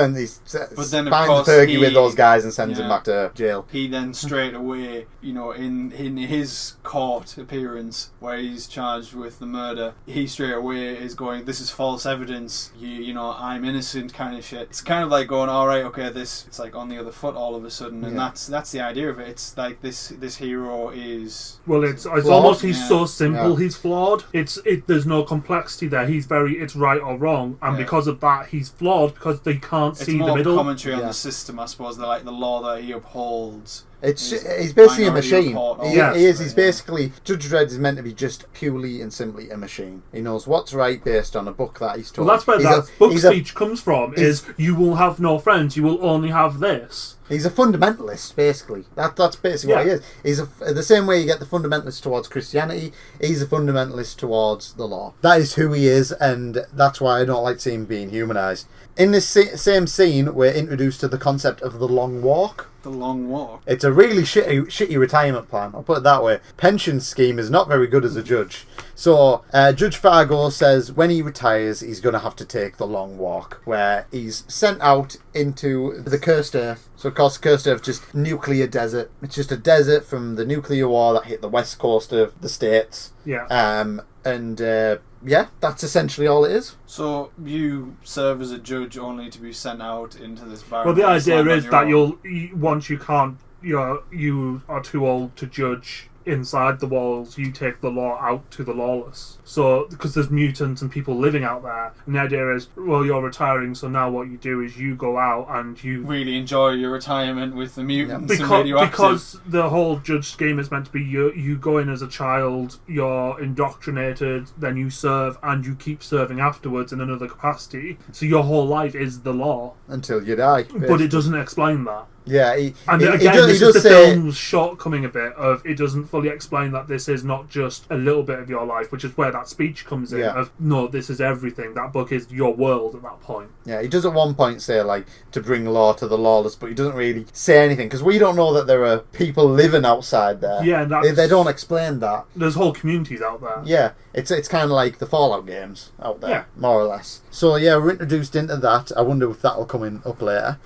But then, of finds course, Fergie he- with those guys and sends him yeah. back to jail. He then straight away, in his court appearance where he's charged with the murder, he straight away is going, this is false evidence, I'm innocent kind of shit. It's kind of like going, alright, okay, it's like on the other foot all of a sudden, and Yeah. that's the idea of it. It's like this hero is... Well, it's Flawed? almost he's Yeah. so simple. Yeah. He's flawed. There's no complexity there. It's right or wrong, and Yeah. because of that, he's flawed because they can't It's see more the middle. commentary on Yeah. the system, I suppose, like the law that he upholds. He's Is basically a Minority machine. Report, He, yes. he is. He's Yeah. basically... Judge Dredd is meant to be just purely and simply a machine. He knows what's right based on a book that he's told. Well, that's where He's that a- book he's a- speech comes from. Is you will have no friends. You will only have this. He's a fundamentalist, basically. That's basically what he Yeah. is. He's the same way you get the fundamentalist towards Christianity, he's a fundamentalist towards the law. That is who he is, and that's why I don't like to see him being humanised. In this same scene, we're introduced to the concept of the long walk. The long walk. It's a really shitty retirement plan, I'll put it that way. Pension scheme is not very good as a judge. So, Judge Fargo says when he retires, he's going to have to take the long walk, where he's sent out into the cursed earth. So, of course, cursed earth, just nuclear desert. It's just a desert from the nuclear war that hit the west coast of the States. Yeah. Yeah, that's essentially all it is. So you serve as a judge only to be sent out into this barren Well, the idea wasteland on is your that own. once you are too old to judge inside the walls, you take the law out to the lawless. So, because there's mutants and people living out there, and the idea is, well, you're retiring, so now what you do is you go out and you... Really enjoy your retirement with the mutants and Because, radioactive. because the whole judge scheme is meant to be you go in as a child, you're indoctrinated, then you serve, and you keep serving afterwards in another capacity. So your whole life is the law. Until you die. But it doesn't explain that. Yeah, And he again, does, this he is does the say... film's shortcoming a bit of it doesn't fully explain that this is not just a little bit of your life, which is where that speech comes in Yeah. of, no, this is everything. That book is your world at that point. Yeah, he does at one point say, like, to bring law to the lawless, but he doesn't really say anything, because we don't know that there are people living outside there. Yeah, and They don't explain that. There's whole communities out there. Yeah, it's kind of like the Fallout games out there, Yeah. more or less. So, yeah, we're introduced into that. I wonder if that'll come in up later.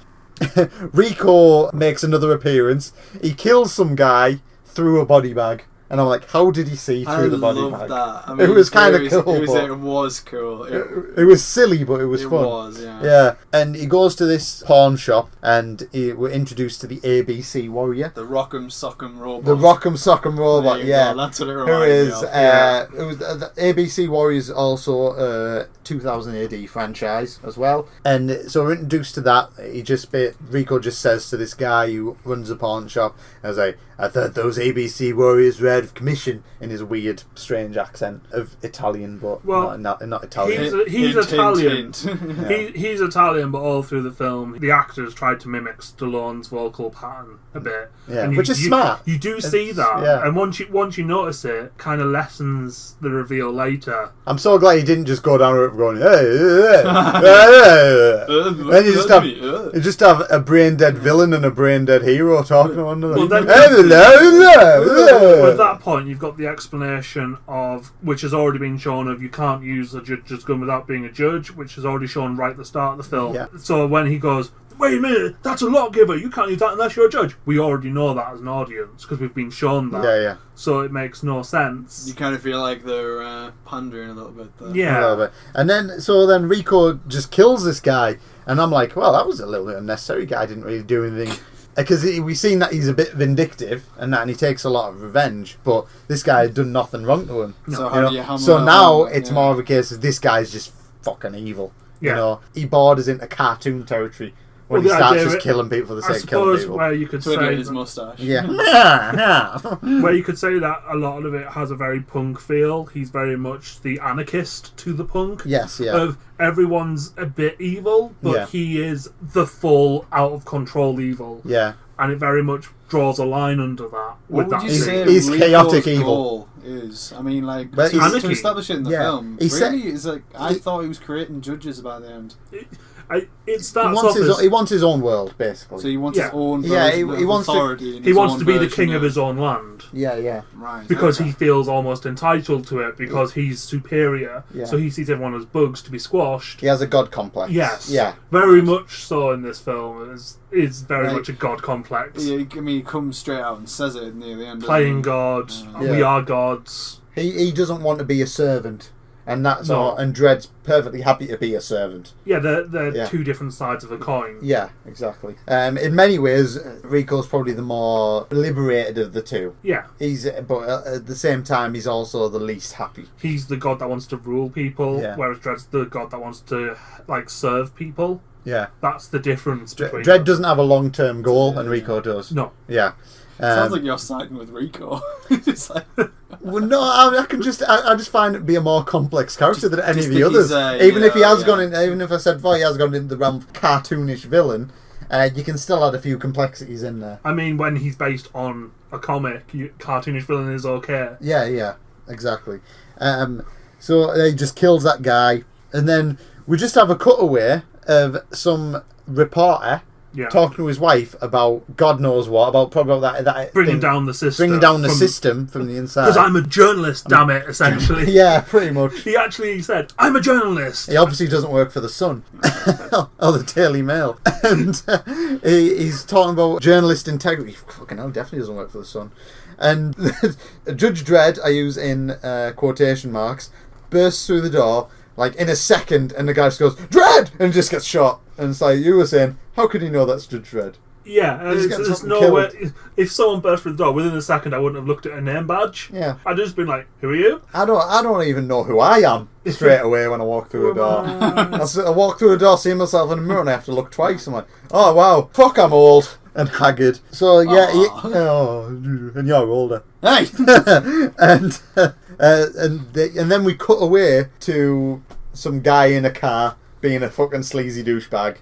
Rico makes another appearance. He kills some guy through a body bag. And I'm like, how did he see through the body love bag? that. I mean, It was kind of cool. It was cool. It was silly, but it was fun. It was, yeah. Yeah, and he goes to this pawn shop, and we're introduced to the ABC warrior. The Rock'em Sock'em robot. The Rock'em Sock'em robot, yeah. Go. That's what it Who reminded me is, of. it was the ABC Warriors also a 2000 AD franchise as well. And so we're introduced to that. Rico just says to this guy who runs a pawn shop, I thought those ABC Warriors were out of commission, in his weird, strange accent of Italian, but not Italian. He's Italian. Hint. He's Italian, but all through the film, the actors tried to mimic Stallone's vocal pattern a bit. Yeah, and which is smart. You do see that, yeah. and once you notice it, kind of lessens the reveal later. I'm so glad he didn't just go down it going, hey. And you just have a brain dead villain and a brain dead hero talking to one another. At that point, you've got the explanation of, which has already been shown, of you can't use a judge's gun without being a judge, which is already shown right at the start of the film. Yeah. So when he goes, wait a minute, that's a lawgiver, you can't use that unless you're a judge. We already know that as an audience, because we've been shown that. Yeah. So it makes no sense. You kind of feel like they're pandering a little bit there. Yeah. A little bit. And then Rico just kills this guy, and I'm like, well, that was a little bit unnecessary. Guy didn't really do anything. Because we've seen that he's a bit vindictive and he takes a lot of revenge, but this guy had done nothing wrong to him. So how do you hammer So that now home? it's more of a case of this guy's just fucking evil. Yeah. You know, he borders into cartoon territory when he starts just killing people for the sake of killing people. Where you could Twiddling say his moustache. Yeah. where you could say that a lot of it has a very punk feel. He's very much the anarchist to the punk. Yes, yeah. Of everyone's a bit evil, but he is the full out of control evil. Yeah. And it very much draws a line under that. What would you say He's Rico's chaotic evil. goal is? I mean, like, But to establish it in the film. He said- Really? It's like, I thought he was creating judges by the end. It starts off as... He wants his own world, basically. So he wants his own Yeah, version he of wants to- authority. He wants to be the king of his own land. Yeah. Right. Because okay. he feels almost entitled to it, because he's superior. Yeah. So he sees everyone as bugs to be squashed. He has a god complex. Yes. Yeah. Very much so in this film. Is very Like, much a god complex. Yeah, I mean, he comes straight out and says it near the end. Playing God. We are gods. He doesn't want to be a servant. And that's No. all. And Dredd's perfectly happy to be a servant. Yeah, they're two different sides of a coin. Yeah, exactly. In many ways, Rico's probably the more liberated of the two. Yeah. But at the same time, he's also the least happy. He's the god that wants to rule people, Yeah. whereas Dredd's the god that wants to serve people. Yeah. That's the difference between Dredd them. doesn't have a long-term goal, and Rico does. No. Yeah. Sounds like you're siding with Rico. It's like... Well, no, I just find it be a more complex character than any Just of the think others. he's, Even if he has yeah. gone in, even if I said he has gone into the realm of cartoonish villain, you can still add a few complexities in there. I mean, when he's based on a comic, cartoonish villain is okay. Yeah, exactly. So he just kills that guy, and then we just have a cutaway of some reporter talking to his wife about God knows what, about that Bringing thing, down the system. bringing down the system from the inside. Because I'm a journalist, damn it, essentially. Yeah, pretty much. He actually said, I'm a journalist. He obviously doesn't work for the Sun or the Daily Mail, and he's talking about journalist integrity. Fucking hell, definitely doesn't work for the Sun. And Judge Dredd, I use in quotation marks, bursts through the door like in a second, and the guy just goes Dredd and just gets shot. And it's like you were saying, how could he know that's Judge Dredd? Yeah, there's no way. If someone burst through the door within a second, I wouldn't have looked at a name badge. Yeah, I'd just been like, "Who are you?" I don't even know who I am straight away when I walk through a door. I walk through a door, see myself in the mirror, and I have to look twice. I'm like, oh wow, fuck, I'm old and haggard. So yeah, and you're older. Hey, and then we cut away to some guy in a car being a fucking sleazy douchebag.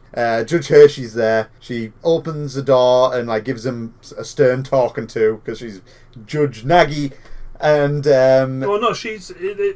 Judge Hershey's there. She opens the door and like gives him a stern talking to because she's Judge Nagy. And well, no,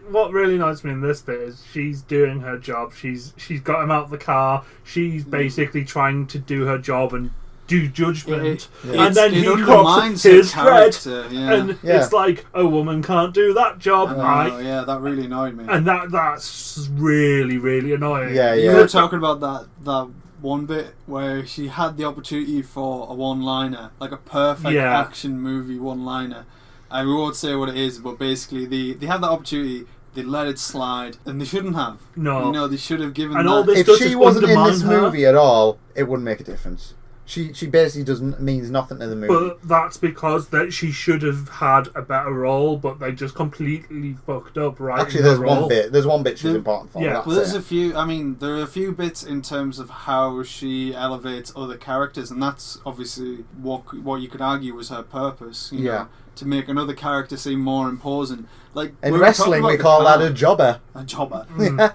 what really annoys me in this bit is she's doing her job. She's got him out of the car. She's basically trying to do her job and do judgment, and then he drops his Dredd, and it's like a woman can't do that job. Yeah, that really annoyed me, and that's really, really annoying. Yeah. You were talking about that one bit where she had the opportunity for a one-liner, like a perfect action movie one-liner, I won't say what it is, but basically they have that opportunity. They let it slide, and they shouldn't have. No, They should have given. And that. all this If does she is wasn't in undermine this her. movie at all, it wouldn't make a difference. She basically means nothing to the movie. But that's because that she should have had a better role, but they just completely fucked up right. Actually, there's role. one bit. There's one bit she's important for. Yeah. That's Well, there's it. a few. I mean, there are a few bits in terms of how she elevates other characters, and that's obviously what you could argue was her purpose. You know, to make another character seem more imposing. Like In we were talking wrestling, about we the call car. that a jobber. A jobber.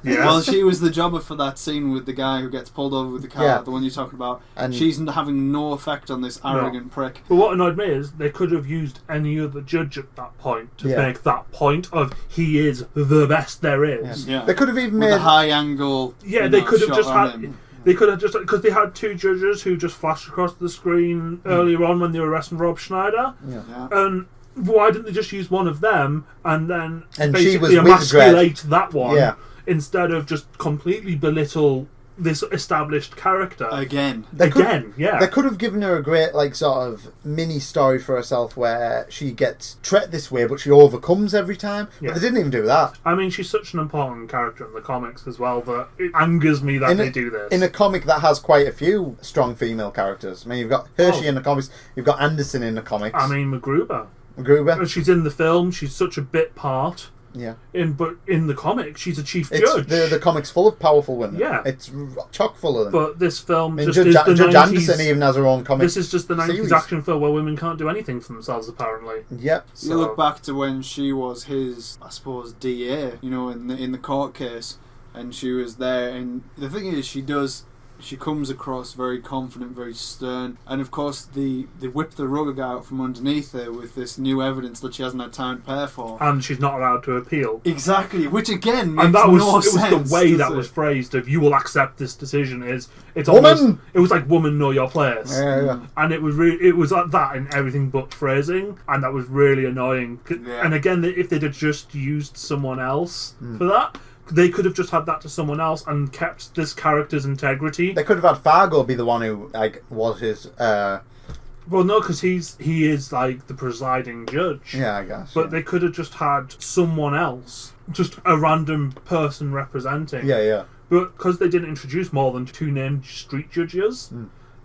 Yeah. Well, she was the jobber for that scene with the guy who gets pulled over with the car, Yeah. the one you're talking about. And She's having no effect on this arrogant prick. But what annoyed me is they could have used any other judge at that point to make that point of he is the best there is. Yeah. They could have even With made a high angle. Yeah, you they know, could have shot just on had. him. They could have just because they had two judges who just flashed across the screen earlier on when they were arresting Rob Schneider, Yeah. and why didn't they just use one of them and then And she basically was with Dredd. emasculate that one Yeah. instead of just completely belittle this established character Again. They again? Yeah, They could have given her a great, like, sort of mini story for herself where she gets treated this way, but she overcomes every time. Yeah. But they didn't even do that. I mean, she's such an important character in the comics as well that it angers me that they do this. In a comic that has quite a few strong female characters. I mean, you've got Hershey in the comics, you've got Anderson in the comics. I mean, MacGruber. Gruber. She's in the film. She's such a bit part. Yeah. But in the comic, she's a chief It's judge. the comic's full of powerful women. Yeah. It's chock full of them. But this film I mean, just is the Judge 90s. Anderson even has her own comic. This is just the 90s series. action film where women can't do anything for themselves, apparently. Yep. You look back to when she was his, I suppose, DA, you know, in the court case, and she was there. And the thing is, she comes across very confident, very stern, and of course they whip the rug out from underneath her with this new evidence that she hasn't had time to prepare for. And she's not allowed to appeal. Exactly, which again makes And that was no it sense. was the way does that it? was phrased of you will accept this decision it's Woman! almost it was like woman know your place. Yeah. And it was like that in everything but phrasing, and that was really annoying. Yeah. And again, if they'd have just used someone else for that, they could have just had that to someone else and kept this character's integrity. They could have had Fargo be the one who, like, was his... Well, no, because he is like the presiding judge. yeah, I guess. But they could have just had someone else, just a random person representing. Yeah. But because they didn't introduce more than two named street judges,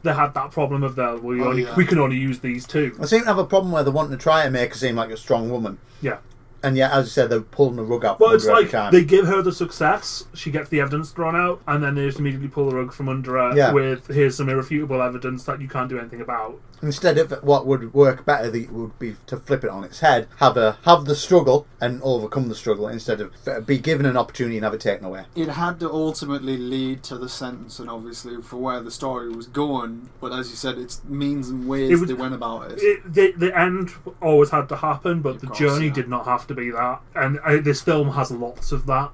they had that problem of that we can only use these two. I seem to have a problem where they want to try and make her seem like a strong woman. Yeah. And yet, as you said, they're pulling the rug out Well, from it's under every like time. they give her the success, she gets the evidence thrown out, and then they just immediately pull the rug from under her with here's some irrefutable evidence that you can't do anything about. Instead of what would work better would be to flip it on its head, have the struggle and overcome the struggle instead of be given an opportunity and have it taken away. It had to ultimately lead to the sentence, and obviously for where the story was going. But as you said, it's means and ways they went about it. The end always had to happen, but the course, journey yeah. did not have to be that. And this film has lots of that.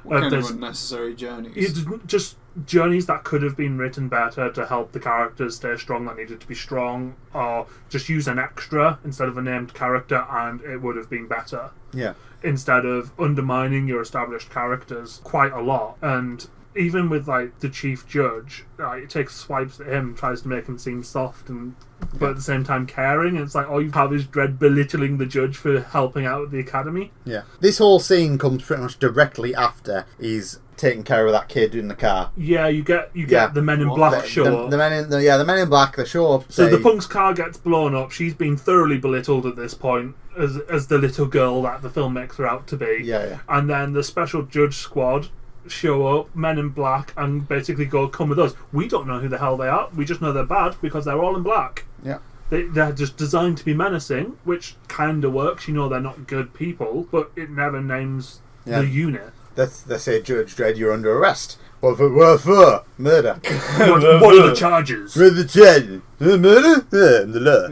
What kind of there's- unnecessary journeys? It's just journeys that could have been written better to help the characters stay strong that needed to be strong, or just use an extra instead of a named character and it would have been better. Yeah. Instead of undermining your established characters quite a lot. And even with like the chief judge, it takes swipes at him, tries to make him seem soft and but at the same time caring, and it's like all you have is Dredd belittling the judge for helping out at the academy. Yeah. This whole scene comes pretty much directly after he's taking care of that kid in the car. Yeah, you get Yeah. the Men in Black show up. The men in black, they show up. So they- the punk's car gets blown up. She's been thoroughly belittled at this point as the little girl that the film makes her out to be. Yeah. And then the special judge squad show up, Men in Black, and basically go, come with us. We don't know who the hell they are. We just know they're bad because they're all in black. Yeah. They're just designed to be menacing, which kind of works. You know they're not good people, but it never names the unit. They say, Judge Dredd, you're under arrest. What for? Murder. What are the charges? What are the charges? Murder? The law.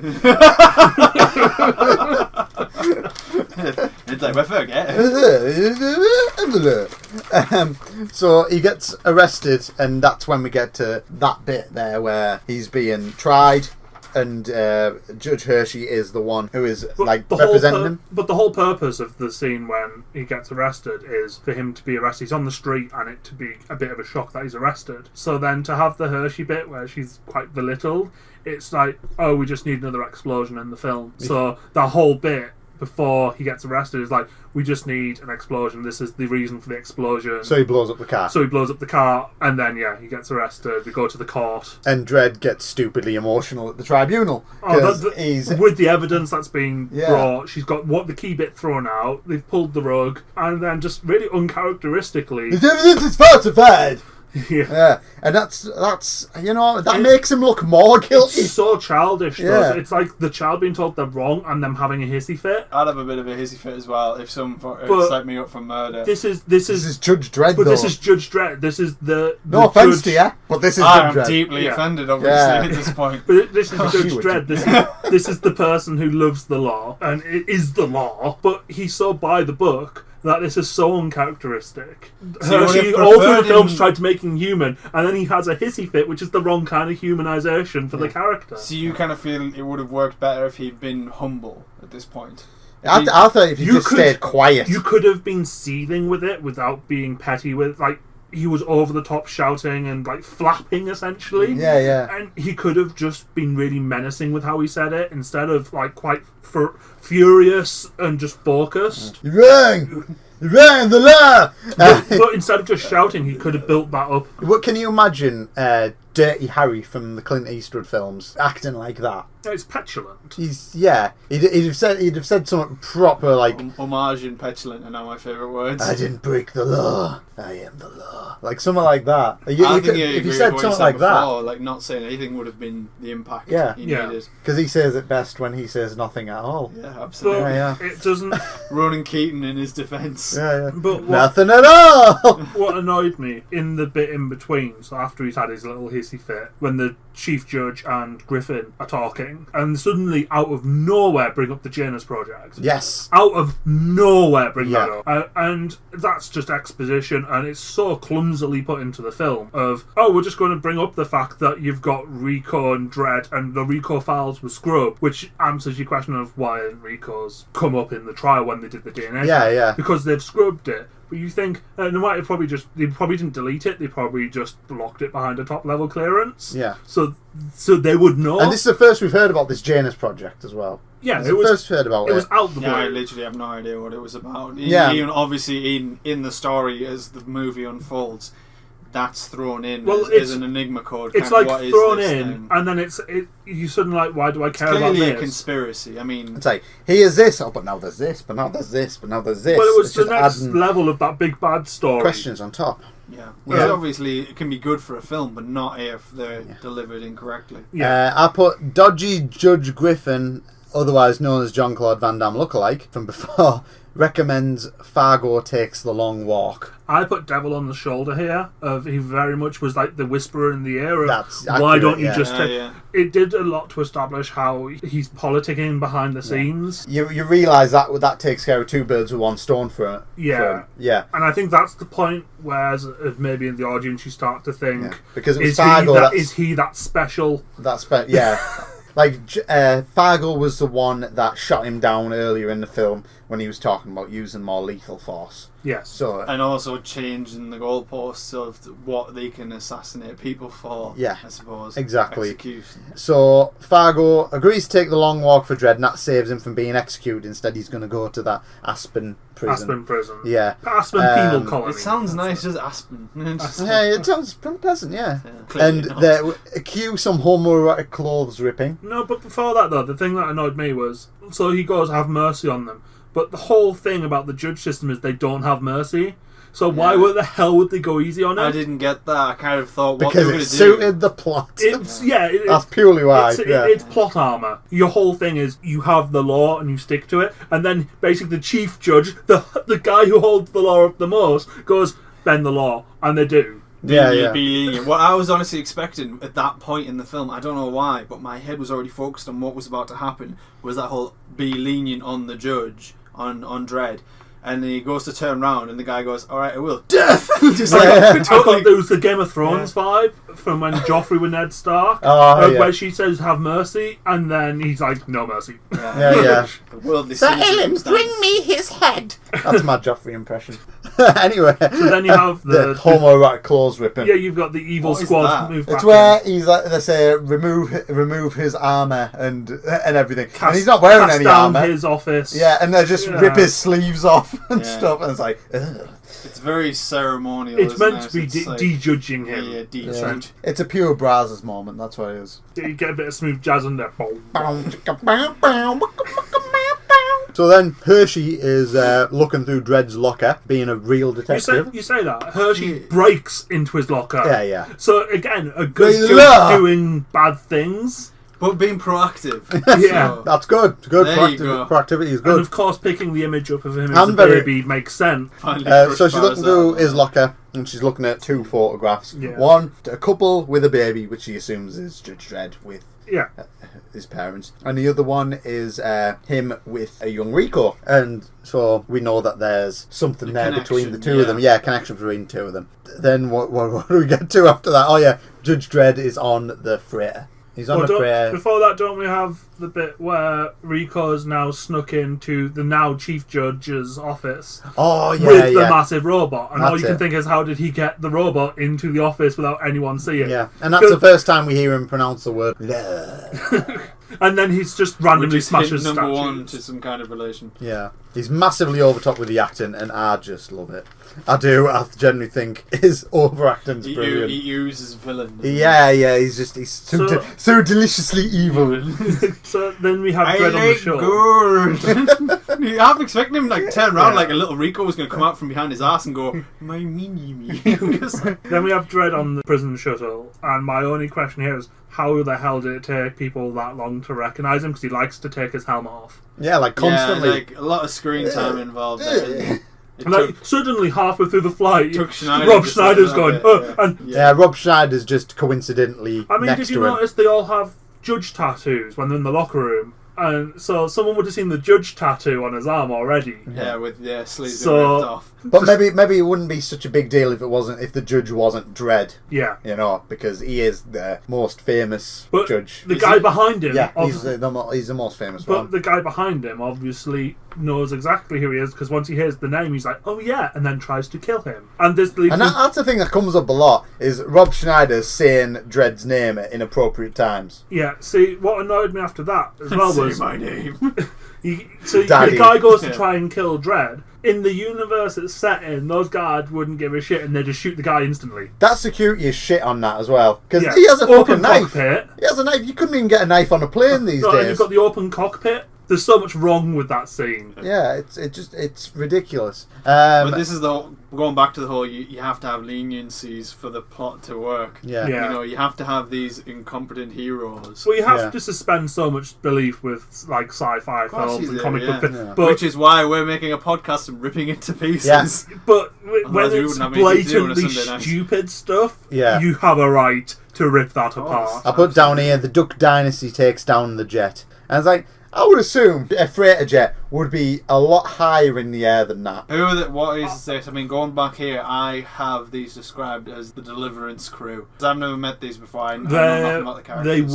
It's like, I forget. So he gets arrested, and that's when we get to that bit there where he's being tried, and Judge Hershey is the one who is representing him. But the whole purpose of the scene when he gets arrested is for him to be arrested. He's on the street and it to be a bit of a shock that he's arrested. So then to have the Hershey bit where she's quite belittled, it's like, oh, we just need another explosion in the film. So the whole bit before he gets arrested is like, we just need an explosion. This is the reason for the explosion. So he blows up the car. So he blows up the car, and then he gets arrested. We go to the court, and Dredd gets stupidly emotional at the tribunal he's with the evidence that's been brought. She's got the key bit thrown out. They've pulled the rug, and then just really uncharacteristically, his evidence is falsified. Yeah, and that's that makes him look more guilty. It's so childish, though. It's like the child being told they're wrong and them having a hissy fit. I'd have a bit of a hissy fit as well if someone set me up for murder. This is Judge Dredd, but this is Judge Dredd. This is the no offense to you, but this is Judge Dredd. I'm deeply offended, obviously, at this point. But this is Judge Dredd. This is the person who loves the law, and it is the law. But he's so by the book that this is so uncharacteristic. She all through the films tried to make him human, and then he has a hissy fit, which is the wrong kind of humanization for the character. So you kind of feel it would have worked better if he'd been humble at this point? I thought if he just stayed quiet. You could have been seething with it without being petty with like, he was over the top shouting and like flapping essentially. Yeah. And he could have just been really menacing with how he said it instead of like quite furious and just focused. You're wrong! You're wrong, the law! But instead of just shouting, he could have built that up. What can you imagine Dirty Harry from the Clint Eastwood films acting like that? It's petulant. He'd have said something proper like homage and petulant are now my favourite words. I didn't break the law. I am the law. Like something like that. If you said something like that, like not saying anything would have been the impact he needed. Because he says it best when he says nothing at all. Yeah, absolutely. It doesn't. Ronan Keating in his defence. Yeah. But nothing at all. What annoyed me in the bit in between, so after he's had his little hissy fit, when the Chief Judge and Griffin are talking, and suddenly out of nowhere bring up the Janus project. Yes. Out of nowhere bring that up. And that's just exposition, and it's so clumsily put into the film of, we're just going to bring up the fact that you've got Rico and Dredd, and the Rico files were scrubbed, which answers your question of why didn't Rico's come up in the trial when they did the DNA. Yeah. Because they've scrubbed it. But you think they probably didn't delete it. They probably just locked it behind a top level clearance. Yeah. So they would know. And this is the first we've heard about this Janus project as well. Yeah, first heard about it. It was out the blue. I literally have no idea what it was about. Yeah. Obviously in the story as the movie unfolds, that's thrown in as an enigma code. It's like thrown in, and then you suddenly like, why do I care about this? Clearly a conspiracy. I mean, it's like, here's this, but now there's this, but now there's this, but now there's this. Well, it was the next level of that big bad story. Questions on top. Yeah, which obviously it can be good for a film, but not if they're delivered incorrectly. Yeah. I put dodgy Judge Griffin, otherwise known as Jean-Claude Van Damme lookalike from before, recommends Fargo takes the long walk. I put devil on the shoulder here. He very much was like the whisperer in the ear of, that's why don't you just take... Yeah. It did a lot to establish how he's politicking behind the scenes. You realise that takes care of two birds with one stone for it. Yeah. Yeah. And I think that's the point where maybe in the audience you start to think, because it was Fargo, is he that special? Yeah. Like, Fargo was the one that shot him down earlier in the film when he was talking about using more lethal force. Yes. And also changing the goalposts of what they can assassinate people for, I suppose. Exactly. Execution. So, Fargo agrees to take the long walk for Dredd, and that saves him from being executed. Instead, he's going to go to that Aspen prison. Yeah. Aspen penal colony. It sounds nice as Aspen. Yeah, it sounds pleasant, and they accuse some homoerotic clothes ripping. No, but before that, though, the thing that annoyed me was, so he goes, have mercy on them. But the whole thing about the judge system is they don't have mercy. So why the hell would they go easy on it? I didn't get that. I kind of thought what because they were going to do. Because it suited the plot. That's purely why. It's plot armour. Your whole thing is you have the law and you stick to it. And then basically the chief judge, the guy who holds the law up the most, goes, bend the law. And they do. Be lenient. What I was honestly expecting at that point in the film, I don't know why, but my head was already focused on what was about to happen, was that whole be lenient on the judge, on Dredd. And then he goes to turn around and the guy goes, alright, I will. Death! Just there was the Game of Thrones vibe from when Joffrey with Ned Stark, where she says, have mercy, and then he's like, no mercy. The worldly Sir Ellen, bring me his head! That's my Joffrey impression. Anyway. So then you have the homoerotic clothes ripping. Yeah, you've got the evil What is squad that? move back It's where in. he's like, they say remove his armour and everything. And he's not wearing cast any down armour. his office. Yeah, and they just rip his sleeves off and Yeah. stuff, and it's like, ugh. It's very ceremonial. It's isn't meant it? to be It's like- de-judging him. Yeah, Yeah. de-judge. It's a pure Brazzers moment, that's what it is. You get a bit of smooth jazz in there. So then Hershey is looking through Dredd's locker, being a real detective. You say that. Hershey breaks into his locker. Yeah. So again, a good They judge love- doing bad things. But being proactive. Yeah. So, That's good. It's good. There you go. Proactivity is And good. of course, picking the image up of him as And a very- baby makes sense. finally So crushed she's looking through Barzal. his locker, and she's looking at 2 photographs. Yeah. One, a couple with a baby, which she assumes is Judge Dredd with Yeah. his parents, and the other one is him with a young Rico, and so we know that there's something The there between the connection, two of them. Yeah, connection between the two of them. Then what do we get to after that? Oh yeah, Judge Dredd is on the freighter. He's on the freighter. Before that, don't we have the bit where Rico's now snuck into the now Chief Judge's office Oh yeah, with the yeah. massive robot? And all That's you can it. think is, how did he get the robot into the office without anyone seeing? Yeah, and that's the first time we hear him pronounce the word love. And then he's just Which randomly is hint smashes number statues. one to some kind of relation. Yeah, he's massively overtop with the acting, and I just love it. I do. I generally think his overacting's brilliant. He uses villain. Yeah, he's so deliciously evil. So then we have I Dredd on the like show. good. You half expecting him like turn around Yeah. like a little Rico was going to come out from behind his ass and go, my mini Just like- Then we have Dredd on the prison shuttle, and my only question here is, how the hell did it take people that long to recognise him? Because he likes to take his helmet off. Yeah, like constantly. Yeah, like a lot of screen time involved there. It And like, took, suddenly, halfway through the flight, took Schneider Rob just Schneider's like going, that, and yeah, Rob Schneider's just coincidentally I mean, next did you to him. notice they all have judge tattoos when they're in the locker room? And so someone would have seen the judge tattoo on his arm already. Yeah, with sleeves So- ripped off. But maybe it wouldn't be such a big deal if the judge wasn't Dredd, Yeah. because he is the most famous But judge. the Is guy he? behind him... Yeah, he's the most famous But one. the guy behind him obviously knows exactly who he is, because once he hears the name, he's like, oh yeah, and then tries to kill him. And this leads And to- that's the thing that comes up a lot, is Rob Schneider saying Dredd's name at inappropriate times. Yeah, see, what annoyed me after that as well Say was... my name. So Daddy. the guy goes to Yeah. try and kill Dredd. In the universe it's set in, those guards wouldn't give a shit and they just shoot the guy instantly. That security is shit on that as well, because Yeah. he has a Open fucking knife. cockpit. He has a knife. You couldn't even get a knife on a plane these No, and days. you've got the open cockpit. There's so much wrong with that scene. Yeah, it's ridiculous. But this is going back to the whole, you have to have leniencies for the plot to work. Yeah. Yeah. You know, you have to have these incompetent heroes. Well, you have Yeah. to suspend so much belief with like sci-fi course films you and do, comic book yeah. films, Yeah. but Which is why we're making a podcast and ripping it to pieces. Yeah. but when Otherwise we it's wouldn't have anything to do on a blatantly Sunday night. stupid stuff, Yeah. you have a right to rip that course. apart. I put down here, the Duck Dynasty takes down the jet. And it's like, I would assume a freighter jet would be a lot higher in the air than that. What is this? I mean, going back here, I have these described as the Deliverance crew. I've never met these before. I know nothing about the characters.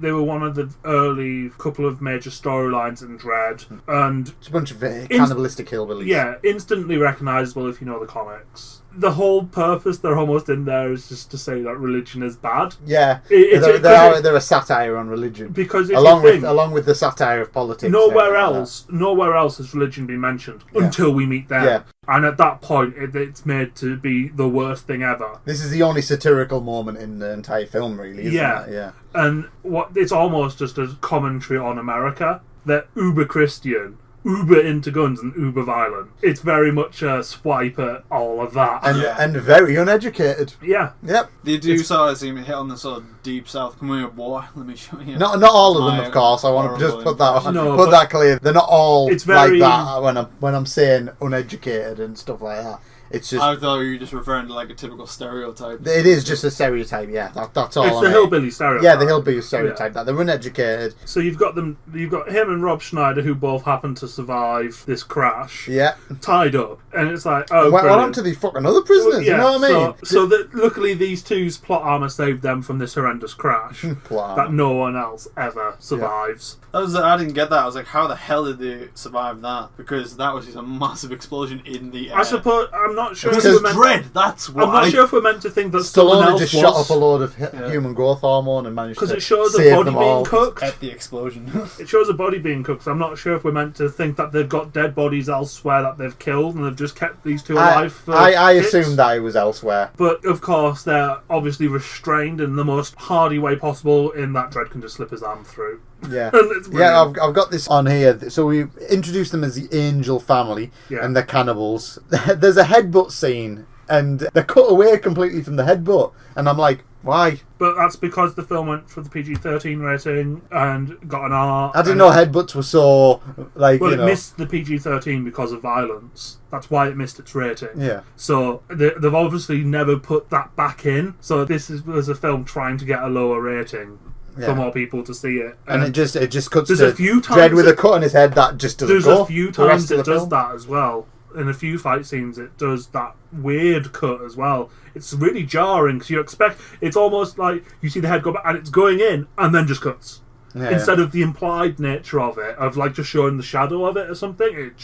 They were one of the early couple of major storylines in Dredd, and It's a bunch of cannibalistic hillbillies. yeah, instantly recognisable if you know the comics. The whole purpose they're almost in there is just to say that religion is bad. Yeah. It- They're a satire on religion. Because if Along you think, with the satire of politics. nowhere and everything like nowhere else has religion been mentioned Yeah. until we meet them. Yeah. And at that point, it's made to be the worst thing ever. that. This is the only satirical moment in the entire film, really, isn't Yeah. it? Yeah. And it's almost just a commentary on America. They're uber Christian, uber into guns, and uber violent. It's very much a swipe at all of that. And very uneducated. yeah. Yep. They do sort of seem to hit on the sort of deep south. Come here, boy. Let me show you. Not all of them, My of course. I want to just horrible put that No, put but that clear. They're not all it's very- like that when I'm saying uneducated and stuff like that. It's just... I thought you were just referring to like a typical stereotype. It is just a stereotype, yeah. That's all. It's the hillbilly stereotype. Yeah, the hillbilly stereotype, that they're uneducated. So you've got him and Rob Schneider, who both happen to survive this crash. Yeah. Tied up. And it's like, oh, what happened to these fucking other prisoners? You know what I mean? So that luckily these two's plot armor saved them from this horrendous crash that no one else ever survives. I didn't get that. I was like, how the hell did they survive that? Because that was just a massive explosion in the air. I suppose, I'm not sure if we're meant... Dredd, that's why. I'm not sure if we're meant to think that someone else just shot up a load of human growth hormone and managed to save them all. Because it shows a body being cooked. At the explosion. It shows a body being cooked, so I'm not sure if we're meant to think that they've got dead bodies elsewhere that they've killed and they've just kept these two alive for I assumed that it was elsewhere. But, of course, they're obviously restrained in the most hardy way possible in that Dredd can just slip his arm through. Yeah, yeah. I've got this on here. So we introduced them as the Angel family, and they're cannibals. There's a headbutt scene, and they're cut away completely from the headbutt, and I'm like, why? But that's because the film went for the PG-13 rating and got an R. I didn't know headbutts were so like. Well, it missed the PG-13 because of violence. That's why it missed its rating. Yeah. So they've obviously never put that back in. So this was a film trying to get a lower rating. For more people to see it, and it just cuts there's to a few times Dredd with a cut on his head that just doesn't go. There's a few times it does that as well. In a few fight scenes, it does that weird cut as well. It's really jarring because you expect it's almost like you see the head go back and it's going in and then just cuts. Instead of the implied nature of it, of like just showing the shadow of it or something, it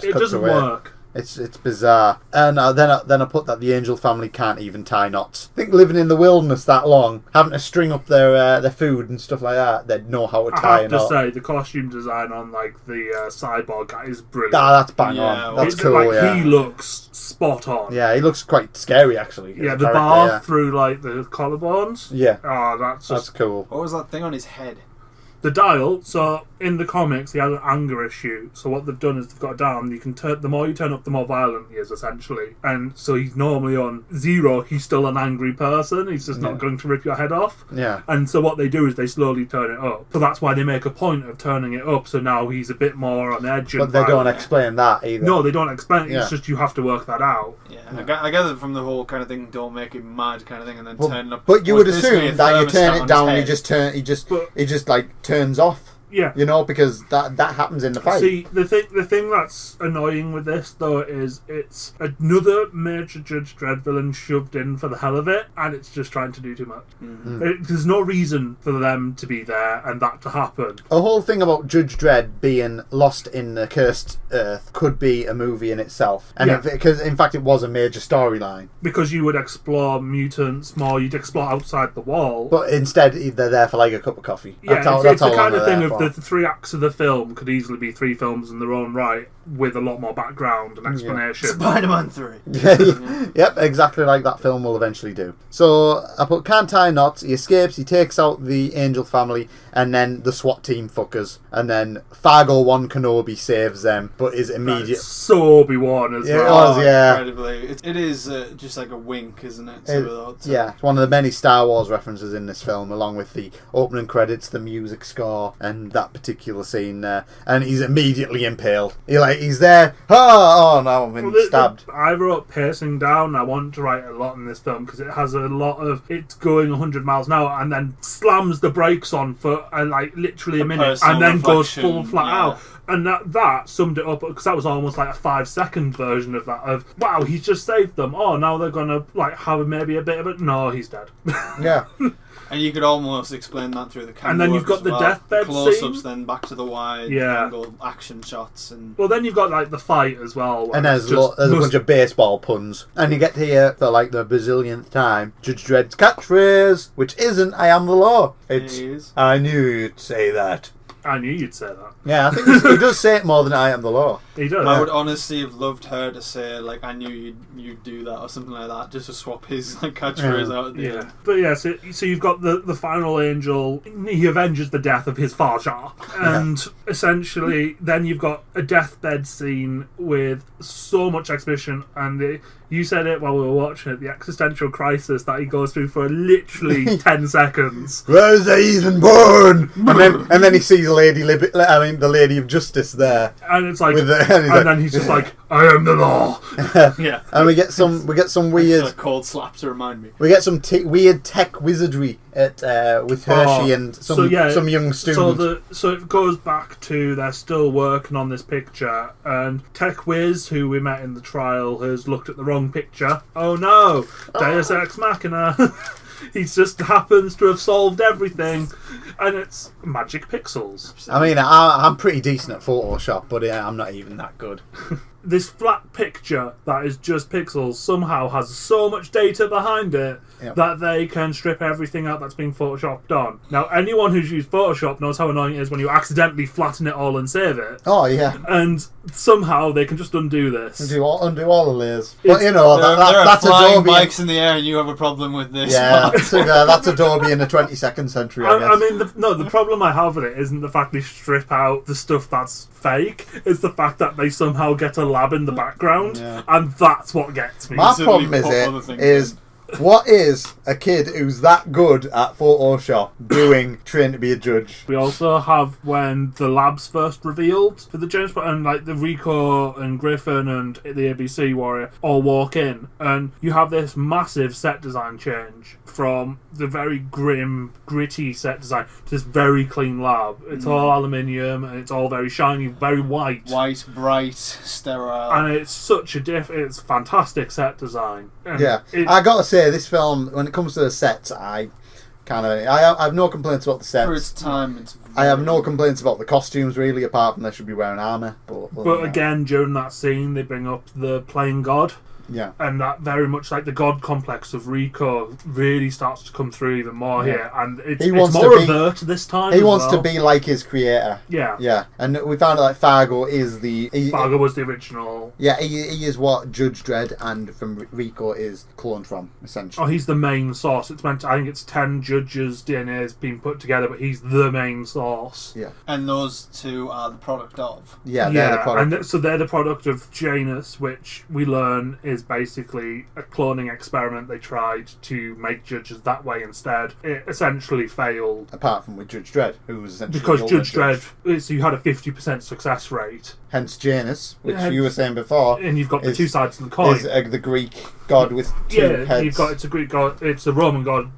doesn't work. It's bizarre. And then I put that the Angel family can't even tie knots. I think living in the wilderness that long, having to string up their food and stuff like that, they'd know how to tie a knot. I have to say, the costume design on like the cyborg guy is brilliant. That's bang on. That's cool. He looks spot on. Yeah, he looks quite scary actually. Yeah, the bar through like the collarbones. Yeah. Oh, that's cool. What was that thing on his head? The dial, so in the comics he has an anger issue, so what they've done is they've got it down, you can turn, the more you turn up the more violent he is essentially, and so he's normally on 0, he's still an angry person, he's just not going to rip your head off, and so what they do is they slowly turn it up, so that's why they make a point of turning it up, so now he's a bit more on edge. But they don't explain that either. No, they don't explain it, it's just you have to work that out. I gather from the whole kind of thing, don't make him mad kind of thing, and then turn up. But you would assume that you turn it down, he just like turns off. Yeah, you know, because that happens in the fight. See, the thing that's annoying with this though is it's another major Judge Dredd villain shoved in for the hell of it, and it's just trying to do too much. There's no reason for them to be there and that to happen. A whole thing about Judge Dredd being lost in the cursed earth could be a movie in itself, and because in fact it was a major storyline. Because you would explore mutants more, you'd explore outside the wall, but instead they're there for like a cup of coffee. It's the kind of thing of the 3 acts of the film could easily be 3 films in their own right, with a lot more background and explanation. Spider-Man 3. Yep, exactly like that film will eventually do. So I put can't tie knots, he escapes, he takes out the Angel family, and then the SWAT team fuckers, and then Fargo 1 Kenobi saves them, but is immediate. So Obi-Wan as well. It was, incredibly. It is just like a wink, isn't it? Yeah, it's one of the many Star Wars references in this film, along with the opening credits, the music score, and that particular scene there. And he's immediately impaled. He's there. Oh no, I've been stabbed. I wrote pacing down. I want to write a lot in this film because it has a lot of it's going 100 miles an hour and then slams the brakes on for like literally a minute and then goes full flat out. And that summed it up because that was almost like a 5-second version of that. Of wow, he's just saved them. Oh, now they're gonna like have maybe a bit of it. No, he's dead. Yeah. And you could almost explain that through the camera. And then you've got the deathbed close-ups, scene. then back to the wide angle action shots, and well, then you've got like the fight as well. And there's a bunch of baseball puns, and you get to hear for like the bazillionth time Judge Dredd's catchphrase, which isn't "I am the law." It's "I knew you'd say that." I knew you'd say that. Yeah, I think he does say it more than "I am the law." He does. I would honestly have loved her to say like "I knew you'd do that" or something like that, just to swap his like catchphrase out at the end. But yeah, so you've got the final angel. He avenges the death of his Fajar, and essentially then you've got a deathbed scene with so much exposition, and you said it while we were watching it, the existential crisis that he goes through for literally 10 seconds. Where's the heathen born? And then he sees the Lady of Justice there. And it's like, and then he's just like, I am the law. Yeah. And we get some weird A cold slap to remind me. we get some weird tech wizardry at with Hershey and some young student. So it goes back to they're still working on this picture, and Tech Wiz, who we met in the trial, has looked at the wrong picture. Oh no, Deus Ex Machina. He just happens to have solved everything, and it's magic pixels. I mean, I'm pretty decent at Photoshop, but I'm not even that good. This flat picture that is just pixels somehow has so much data behind it that they can strip everything out that's being photoshopped on. Now, anyone who's used Photoshop knows how annoying it is when you accidentally flatten it all and save it. Oh, yeah. And somehow they can just undo this. Undo all the layers. But, you know, there that's are flying Adobe. bikes in the air and you have a problem with this. Yeah, that's Adobe in the 22nd century, I guess. I mean, the problem I have with it isn't the fact they strip out the stuff that's fake. It's the fact that they somehow get a lab in the background, and that's what gets me. My problem is what is a kid who's that good at Photoshop doing trained to be a judge? We also have when the lab's first revealed for the James Bond, and like the Rico and Griffin and the ABC Warrior all walk in, and you have this massive set design change from the very grim, gritty set design to this very clean lab. It's all aluminium and it's all very shiny, very white. White, bright, sterile. And it's such a it's fantastic set design. And I gotta say, this film, when it comes to the sets, I have no complaints about the sets. For its time, I have no complaints about the costumes, really, apart from they should be wearing armour. But again, during that scene, they bring up the playing god. Yeah. And that very much like the god complex of Rico really starts to come through even more here. And it's more overt this time. He wants to be like his creator. Yeah. Yeah. And we found out that Fargo is Fargo was the original. Yeah, he is what Judge Dredd and from Rico is cloned from, essentially. Oh, he's the main source. I think it's 10 judges' DNA has been put together, but he's the main source. Yeah. And those two are the product of. Yeah, they're the product. And so they're the product of Janus, which we learn is basically a cloning experiment they tried to make judges that way instead. It essentially failed. Apart from with Judge Dredd, who was essentially because Judge Dredd, so you had a 50% success rate. Hence Janus, which you were saying before. And you've got the two sides of the coin. Is the Greek god with two heads. It's a Greek god. It's a Roman god.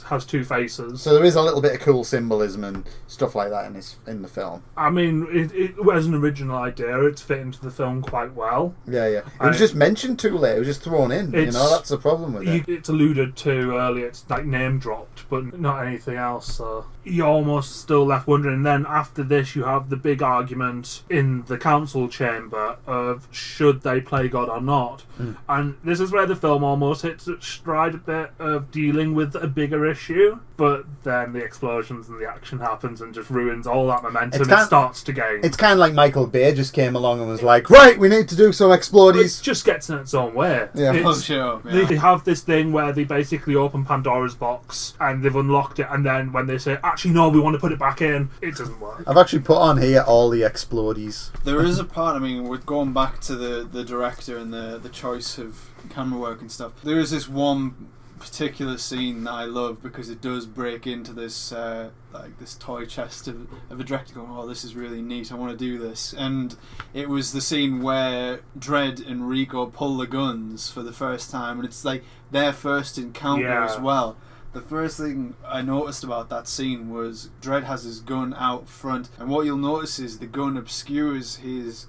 Has two faces. So there is a little bit of cool symbolism and stuff like that in the film. I mean, it as an original idea, it's fit into the film quite well. Yeah. It was just mentioned too late. It was just thrown in. That's the problem with it. It's alluded to earlier. It's like name dropped, but not anything else. So you're almost still left wondering. And then after this, you have the big argument in the council chamber of should they play God or not. And this is where the film almost hits its stride a bit of dealing with a bigger issue, but then the explosions and the action happens and just ruins all that momentum it starts to gain. It's kind of like Michael Bay just came along and was like, right, we need to do some explodies. It just gets in its own way. Yeah. They have this thing where they basically open Pandora's box and they've unlocked it, and then when they say, actually no, we want to put it back in, it doesn't work. I've actually put on here all the explodies. There is a part, I mean, we're going back to the director and the choice of camera work and stuff. There is this one particular scene that I love because it does break into this this toy chest of a director going, oh, this is really neat, I want to do this. And it was the scene where Dredd and Rico pull the guns for the first time, and it's like their first encounter as well. The first thing I noticed about that scene was Dredd has his gun out front, and what you'll notice is the gun obscures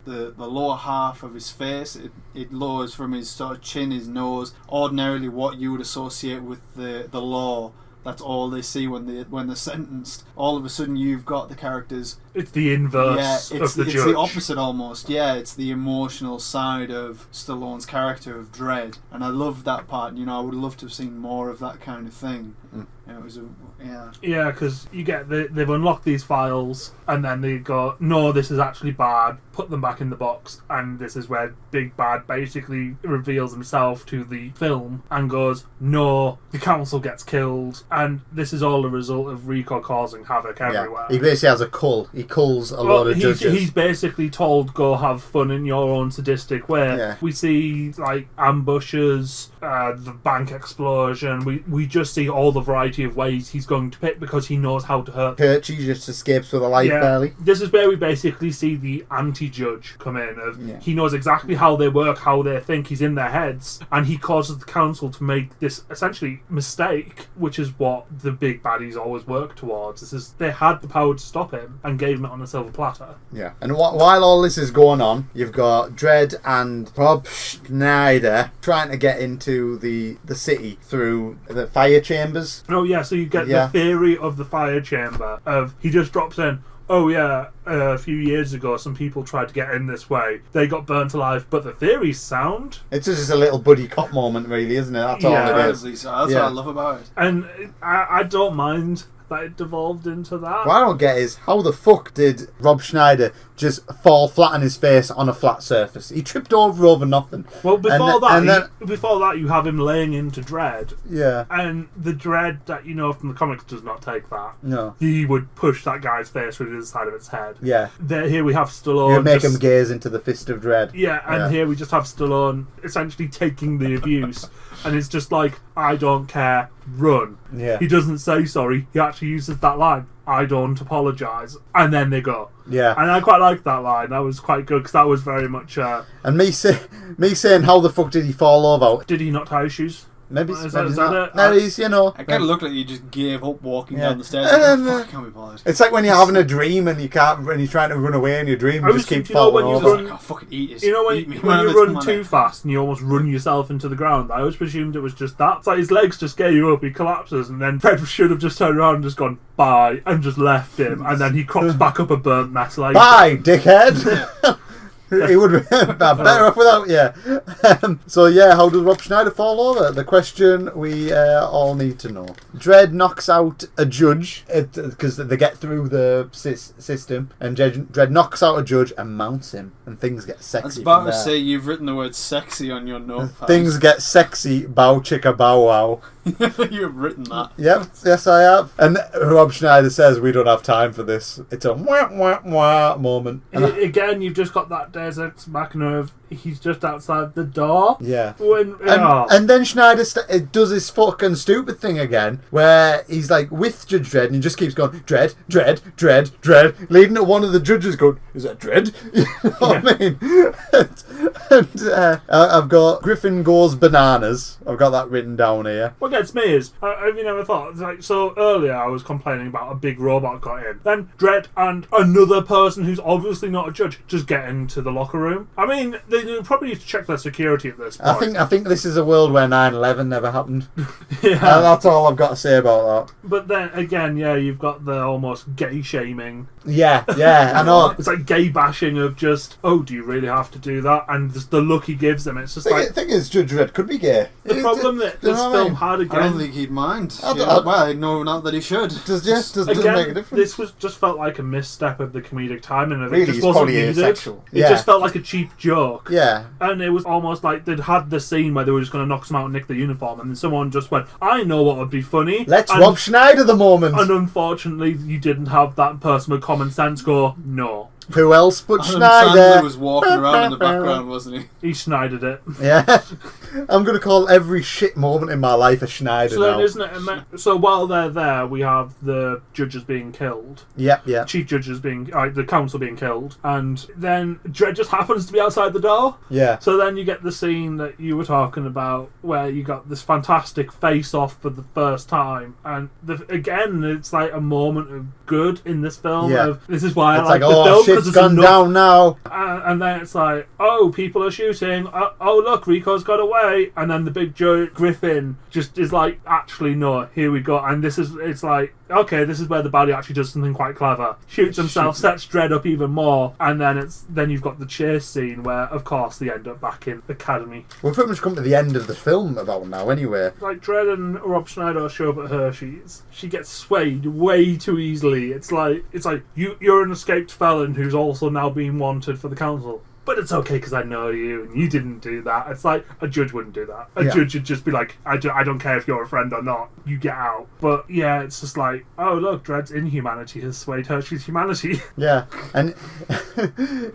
the lower half of his face. It lowers from his sort of chin, his nose. Ordinarily, what you would associate with the law. That's all they see when they're sentenced. All of a sudden, you've got the characters. It's the inverse of the judge. It's the opposite almost. Yeah, it's the emotional side of Stallone's character of Dredd, and I love that part. I would love to have seen more of that kind of thing. And it was because you get they've unlocked these files, and then they go, no, this is actually bad. Put them back in the box, and this is where Big Bad basically reveals himself to the film and goes, no, the council gets killed, and this is all a result of Rico causing havoc everywhere. He basically has a cull. he culls a lot of judges. He's basically told, go have fun in your own sadistic way. Yeah. We see like ambushes, the bank explosion. We just see all the variety of ways he's going to pick because he knows how to hurt. Perchy just escapes with a life barely. This is where we basically see the anti-judge come in. He knows exactly how they work, how they think. He's in their heads, and he causes the council to make this essentially mistake, which is what the big baddies always work towards. This is they had the power to stop him and gave him it on a silver platter. Yeah, and while all this is going on, you've got Dredd and Rob Schneider trying to get into the city through the fire chambers. Oh yeah, so you get the theory of the fire chamber of he just drops in. Oh yeah, a few years ago some people tried to get in this way. They got burnt alive, but the theory's sound. It's just a little buddy cop moment, really, isn't it? That's all it is. That's what I love about it. And I don't mind that it devolved into that. What I don't get is how the fuck did Rob Schneider just fall flat on his face on a flat surface? He tripped over nothing. Well, before that, you have him laying into Dredd. Yeah. And the Dredd that you know from the comics does not take that. No. He would push that guy's face with the side of its head. Yeah. Here we have Stallone. You make him gaze into the fist of Dredd. Yeah, and here we just have Stallone essentially taking the abuse. And it's just like, I don't care, run. Yeah. He doesn't say sorry. He actually uses that line, I don't apologise. And then they go. Yeah. And I quite liked that line. That was quite good because that was very much... and me saying, how the fuck did he fall over? Did he not tie his shoes? Maybe is that it? No, he's, It kind of looked like he just gave up walking down the stairs. Fuck, can't be bothered. It's like when you're having a dream and you're trying to run away in your dream, you just keep falling over. I can't fucking eat this. You know when you run too fast and you almost run yourself into the ground? I always presumed it was just that. It's like his legs just gave up, he collapses, and then Fred should have just turned around and just gone, bye, and just left him, and then he crops back up a burnt mess later. Bye, dickhead! He would be better off without you. So yeah, how does Rob Schneider fall over? The question we all need to know. Dredd knocks out a judge because they get through the system, and Dredd knocks out a judge and mounts him, and things get sexy. I was about to say you've written the word "sexy" on your notepad. Things get sexy. Bow chicka bow wow. You've written that. Yep, yes I have. And Rob Schneider says we don't have time for this. It's a wah wah wah moment. Again, you've just got that Deus Ex Machina of he's just outside the door. Yeah. And then Schneider does this fucking stupid thing again, where he's like with Judge Dredd and he just keeps going Dredd, Dredd, Dredd, Dredd, leading to one of the judges going, is that Dredd? You know what I mean? and I've got Griffin goes bananas. I've got that written down here. What gets me is, have you never thought, like, so earlier I was complaining about a big robot got in, then Dredd and another person who's obviously not a judge just get into the locker room. I mean, they probably need to check their security at this point. I think this is a world where 9/11 never happened. Yeah. That's all I've got to say about that. But then again, yeah, you've got the almost gay shaming. Yeah, I know. It's like gay bashing of just, oh, do you really have to do that? And just the look he gives them, it's just the thing is, Judge Dredd could be gay. The problem that this film had again... I don't think he'd mind. Well, no, not that he should. Doesn't make a difference. This just felt like a misstep of the comedic timing of it. Really, it just he's wasn't probably needed. asexual. It just felt like a cheap joke. Yeah. And it was almost like they'd had the scene where they were just going to knock some out and nick the uniform, and then someone just went, I know what would be funny. Let's Rob Schneider the moment. And unfortunately, you didn't have that person with common sense go, no. Who else but Schneider? Sandler was walking around in the background, wasn't he? He Schneidered it. Yeah. I'm going to call every shit moment in my life a Schneider so now. Then, isn't it? So while they're there, we have the judges being killed. Yep. Chief judges being... the council being killed. And then Dredd just happens to be outside the door. Yeah. So then you get the scene that you were talking about where you got this fantastic face-off for the first time. And again, it's like a moment of good in this film. Yeah. Of, this is why it's I like the oh, film. Shit's gone down now. And then it's like, oh, people are shooting. Oh, look, Rico's got away. And then the big Joe Griffin just is like, actually, no, here we go. And it's like, okay, this is where the baddie actually does something quite clever. Shoots himself, sets Dredd up even more, and then you've got the chase scene where, of course, they end up back in Academy. We've pretty much come to the end of the film about now, anyway. Like Dredd and Rob Schneider show up at Hershey's. She gets swayed way too easily. It's like you're an escaped felon who's also now being wanted for the council. but it's okay because I know you and you didn't do that. It's like, a judge wouldn't do that. A Yeah. judge would just be like, I don't care if you're a friend or not, you get out. But yeah, it's just like, oh look, Dredd's inhumanity has swayed Hershey's humanity. Yeah, and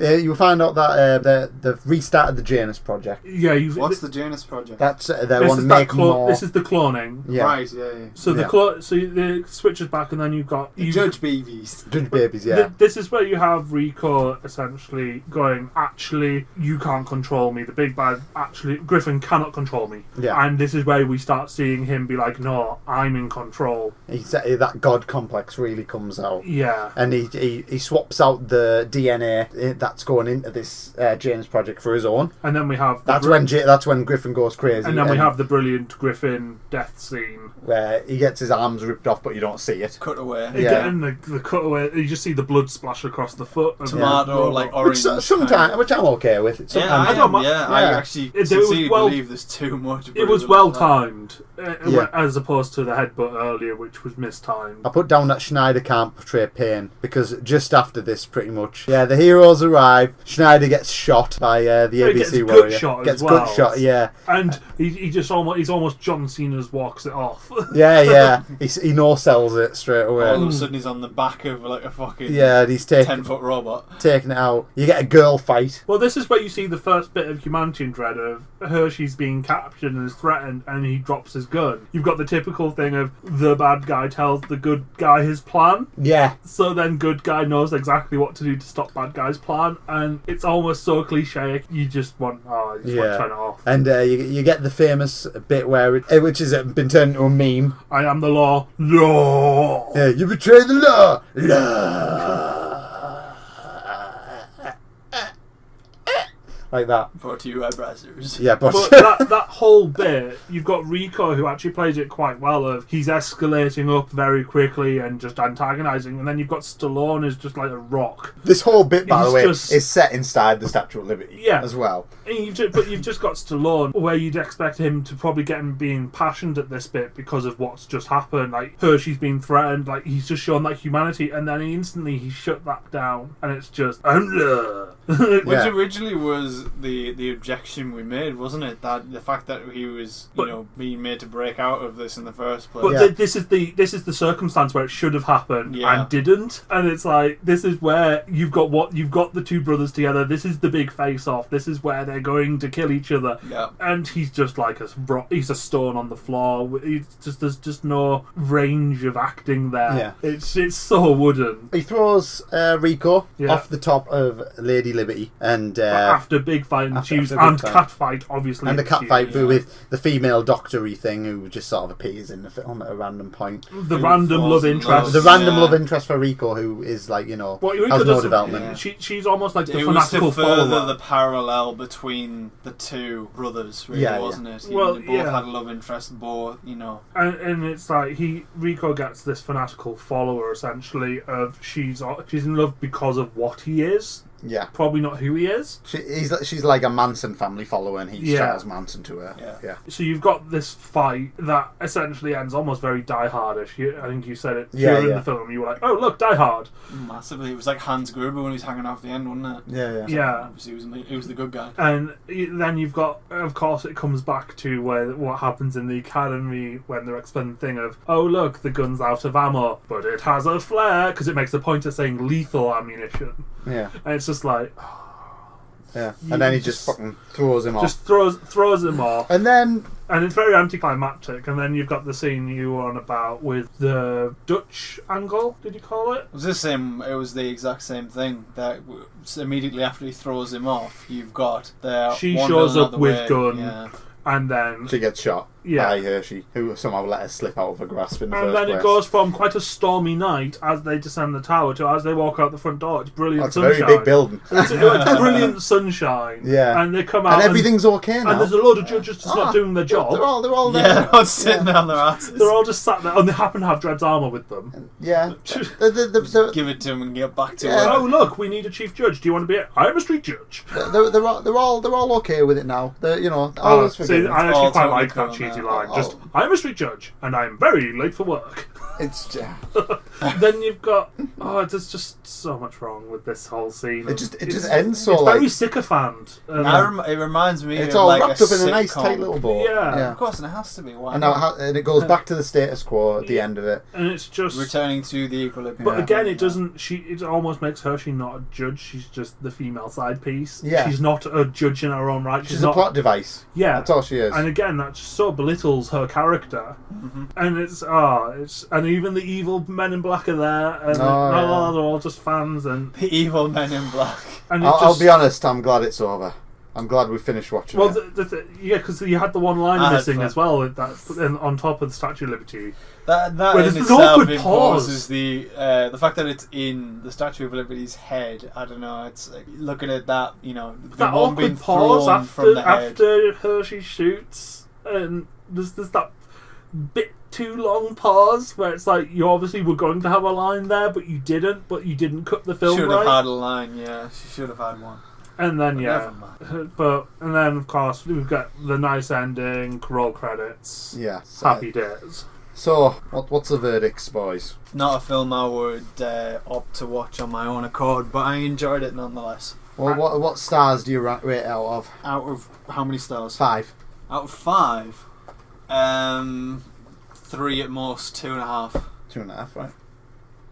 you find out that they've restarted the Janus project. Yeah, What's the Janus project? That's they want to make more. This is the cloning. Yeah. Right, yeah. So the switches back, and then you've got Judge BBs. Judge babies, yeah. This is where you have Rico essentially going, actually, you can't control me. The big bad, actually, Griffin cannot control me. Yeah. And this is where we start seeing him be like, no, I'm in control. That god complex really comes out. Yeah. And he swaps out the DNA that's going into this Janus project for his own. And then we have... That's when Griffin goes crazy. And then we have the brilliant Griffin death scene. Where he gets his arms ripped off, but you don't see it. Cut away. Yeah. And the cutaway, you just see the blood splash across the foot. Of Tomato, like orange. Which I'm okay with. I don't mind. I actually sincerely believe there's too much. It was well timed, as opposed to the headbutt earlier, which was mistimed. I put down that Schneider can't portray pain because just after this, pretty much, the heroes arrive. Schneider gets shot by the ABC warrior. Gets gut shot, yeah. And he's almost John Cena's walks it off. Yeah. He no-sells it straight away. All of a sudden he's on the back of like a fucking he's 10-foot robot. Taking it out. You get a girl fight. Well, this is where you see the first bit of Humanizing Dredd of Hershey's being captured and is threatened, and he drops his gun. You've got the typical thing of the bad guy tells the good guy his plan. Yeah. So then good guy knows exactly what to do to stop bad guy's plan, and it's almost so cliche. You just want to turn it off. And you get the famous bit where which has been turned into a meme. I am the law. Law. Yeah, you betray the law. Law. Like that. Brought to you by Brazzers. Yeah, but that whole bit, you've got Rico who actually plays it quite well. Of he's escalating up very quickly and just antagonising, and then you've got Stallone who's just like a rock. This whole bit, by the way, just is set inside the Statue of Liberty as well. And you've just got Stallone, where you'd expect him to probably get him being passionate at this bit because of what's just happened. Like Hershey's been threatened, like he's just shown that humanity, and then instantly he shut that down, and it's just which originally was the objection we made, wasn't it? That the fact that he was being made to break out of this in the first place. But this is the circumstance where it should have happened and didn't, and it's like this is where you've got the two brothers together. This is the big face off. This is where they're going to kill each other. Yeah. And he's just like he's a stone on the floor. There's just no range of acting there. Yeah. It's so wooden. He throws Rico off the top of Lady Liberty, and after big fight and cat fight, obviously, and the cat fight with the female doctor-y thing who just sort of appears in the film at a random point. The random love interest. The random love interest for Rico, who is like has no development. She's almost like the it fanatical was to further follower. the parallel between the two brothers, really, wasn't it? Well, they both had a love interest, both, And it's like Rico gets this fanatical follower essentially of she's in love because of what he is. Yeah. Probably not who he is. She's like a Manson family follower, and he shares Manson to her. Yeah. So you've got this fight that essentially ends almost very Die Hardish. I think you said it during the film. You were like, "Oh, look, Die Hard." Massively. It was like Hans Gruber when he was hanging off the end, wasn't it? Yeah. Obviously, he was the good guy. And then you've got, of course, it comes back to what happens in the academy when they're explaining the thing of, "Oh, look, the gun's out of ammo, but it has a flare," because it makes a point of saying lethal ammunition. Yeah. And it's just like... Yeah. And then he just fucking throws him off. Just throws him off. And it's very anticlimactic. And then you've got the scene you were on about with the Dutch angle, did you call it? It was the exact same thing. That immediately after he throws him off, you've got she shows up with gun. Yeah. And then she gets shot by Hershey, who somehow let her slip out of her grasp in the first place. And then it goes from quite a stormy night as they descend the tower to as they walk out the front door. It's brilliant sunshine. It's a very big building. It's brilliant sunshine. Yeah. And they come out and everything's okay now. And there's a load of judges just not doing their job. They're all there. Yeah, they're all sitting there on their asses. They're all just sat there, and they happen to have Dredd's armour with them. Yeah. Give it to him and get back to it. Oh, look, we need a chief judge. Do you want to be it? I'm a street judge. They're all okay with it now. I actually quite like that cheesy line. I'm a street judge, and I'm very late for work. It's Then you've got Oh, there's just so much wrong with this whole scene. It just ends so it's like very sycophant. It reminds me it's of all like wrapped a up in a nice sitcom. tight little bow. Yeah. Of course, and it has to be. Why And not? now and it goes back to the status quo at the end of it. And it's just Returning to the equilibrium. But again, it doesn't. It almost makes her. She's not a judge. She's just the female side piece. Yeah. She's not a judge in her own right. She's not a plot device. Yeah, That's all she is. And again, that just so belittles her character. And it's and even the evil men in black are there, and they're all just fans. And The evil men in black. and I'll be honest, I'm glad it's over. I'm glad we finished watching well, it. yeah, because you had the one line I had missing fun. as well. And on top of the Statue of Liberty. That Where in there's an itself awkward pause. imposes the fact that it's in the Statue of Liberty's head. I don't know. It's like, looking at that, the That one being awkward pause thrown from the head. after Hershey shoots, and there's that bit too long pause where it's like you obviously were going to have a line there, but you didn't cut the film Should right. have had a line. Yeah, she should have had one. And then Never mind. and then of course we've got the nice ending, roll credits, Yeah. happy days. So, what's the verdicts, boys? Not a film I would opt to watch on my own accord, but I enjoyed it nonetheless. Well, what stars do you rate out of? Out of how many stars? 5. Out of 5, 3 at most, 2.5. 2.5, right?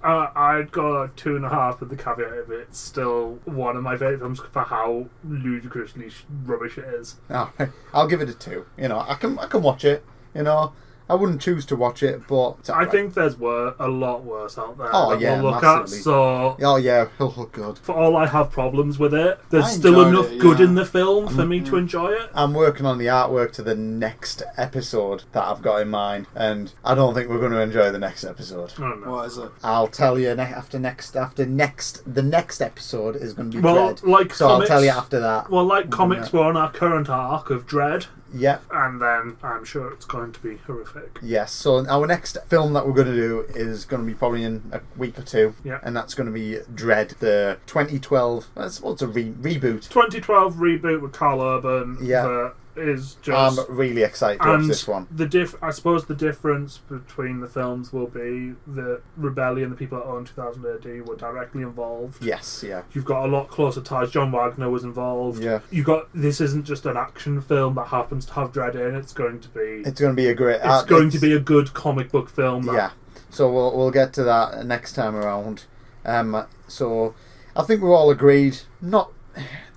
I'd go 2.5 with the caveat of it's still one of my favourite films for how ludicrously rubbish it is. Oh, I'll give it a 2. I can watch it. I wouldn't choose to watch it, but it's I alright. think there's a lot worse out there Oh, that yeah, we'll look massively. at. So Oh yeah, oh god. for all I have problems with it, there's I still enjoyed enough it, good yeah. in the film for me to enjoy it. I'm working on the artwork to the next episode that I've got in mind, and I don't think we're going to enjoy the next episode. I don't know. What is it? I'll tell you the next episode is going to be Well, Dredd. like So comics, I'll tell you after that. Well, like comics, we're on our current arc of Dredd, Yep. and then I'm sure it's going to be horrific. Yes. So our next film that we're going to do is going to be probably in a week or two. Yeah. And that's going to be Dredd, the 2012. What's a reboot? 2012 reboot with Carl Urban. Yeah. That is just. I'm really excited to watch and this one. I suppose the difference between the films will be that Rebellion, the people that own 2000 AD, were directly involved. Yes. Yeah. You've got a lot closer ties. John Wagner was involved. Yeah. This isn't just an action film that happens to have Dredd in. It's going to be. It's going to be a great. It's going to be a good comic book film. Yeah. So we'll get to that next time around. So I think we're all agreed. Not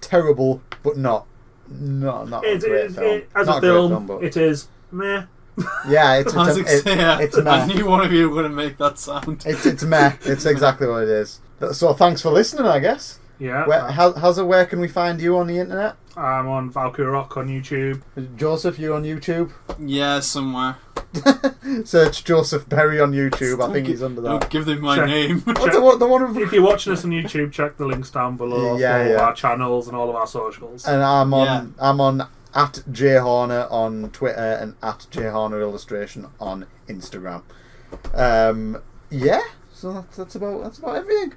terrible, but not a great film. As Not a film, great but it is meh. yeah, it's I meh. knew one of you were going to make that sound. It's meh. It's exactly what it is. So thanks for listening, I guess. Yeah. Where can we find you on the internet? I'm on Valkyrie Rock on YouTube. Joseph, you on YouTube? Yeah, somewhere. Search Joseph Berry on YouTube. I think he's under Don't that. give them my Check. name. What's the one of... If you're watching us on YouTube, check the links down below Yeah, for yeah. our channels and all of our socials. And I'm on Yeah. I'm on at J Horner on Twitter and at J Horner Illustration on Instagram. Yeah. So that's about everything.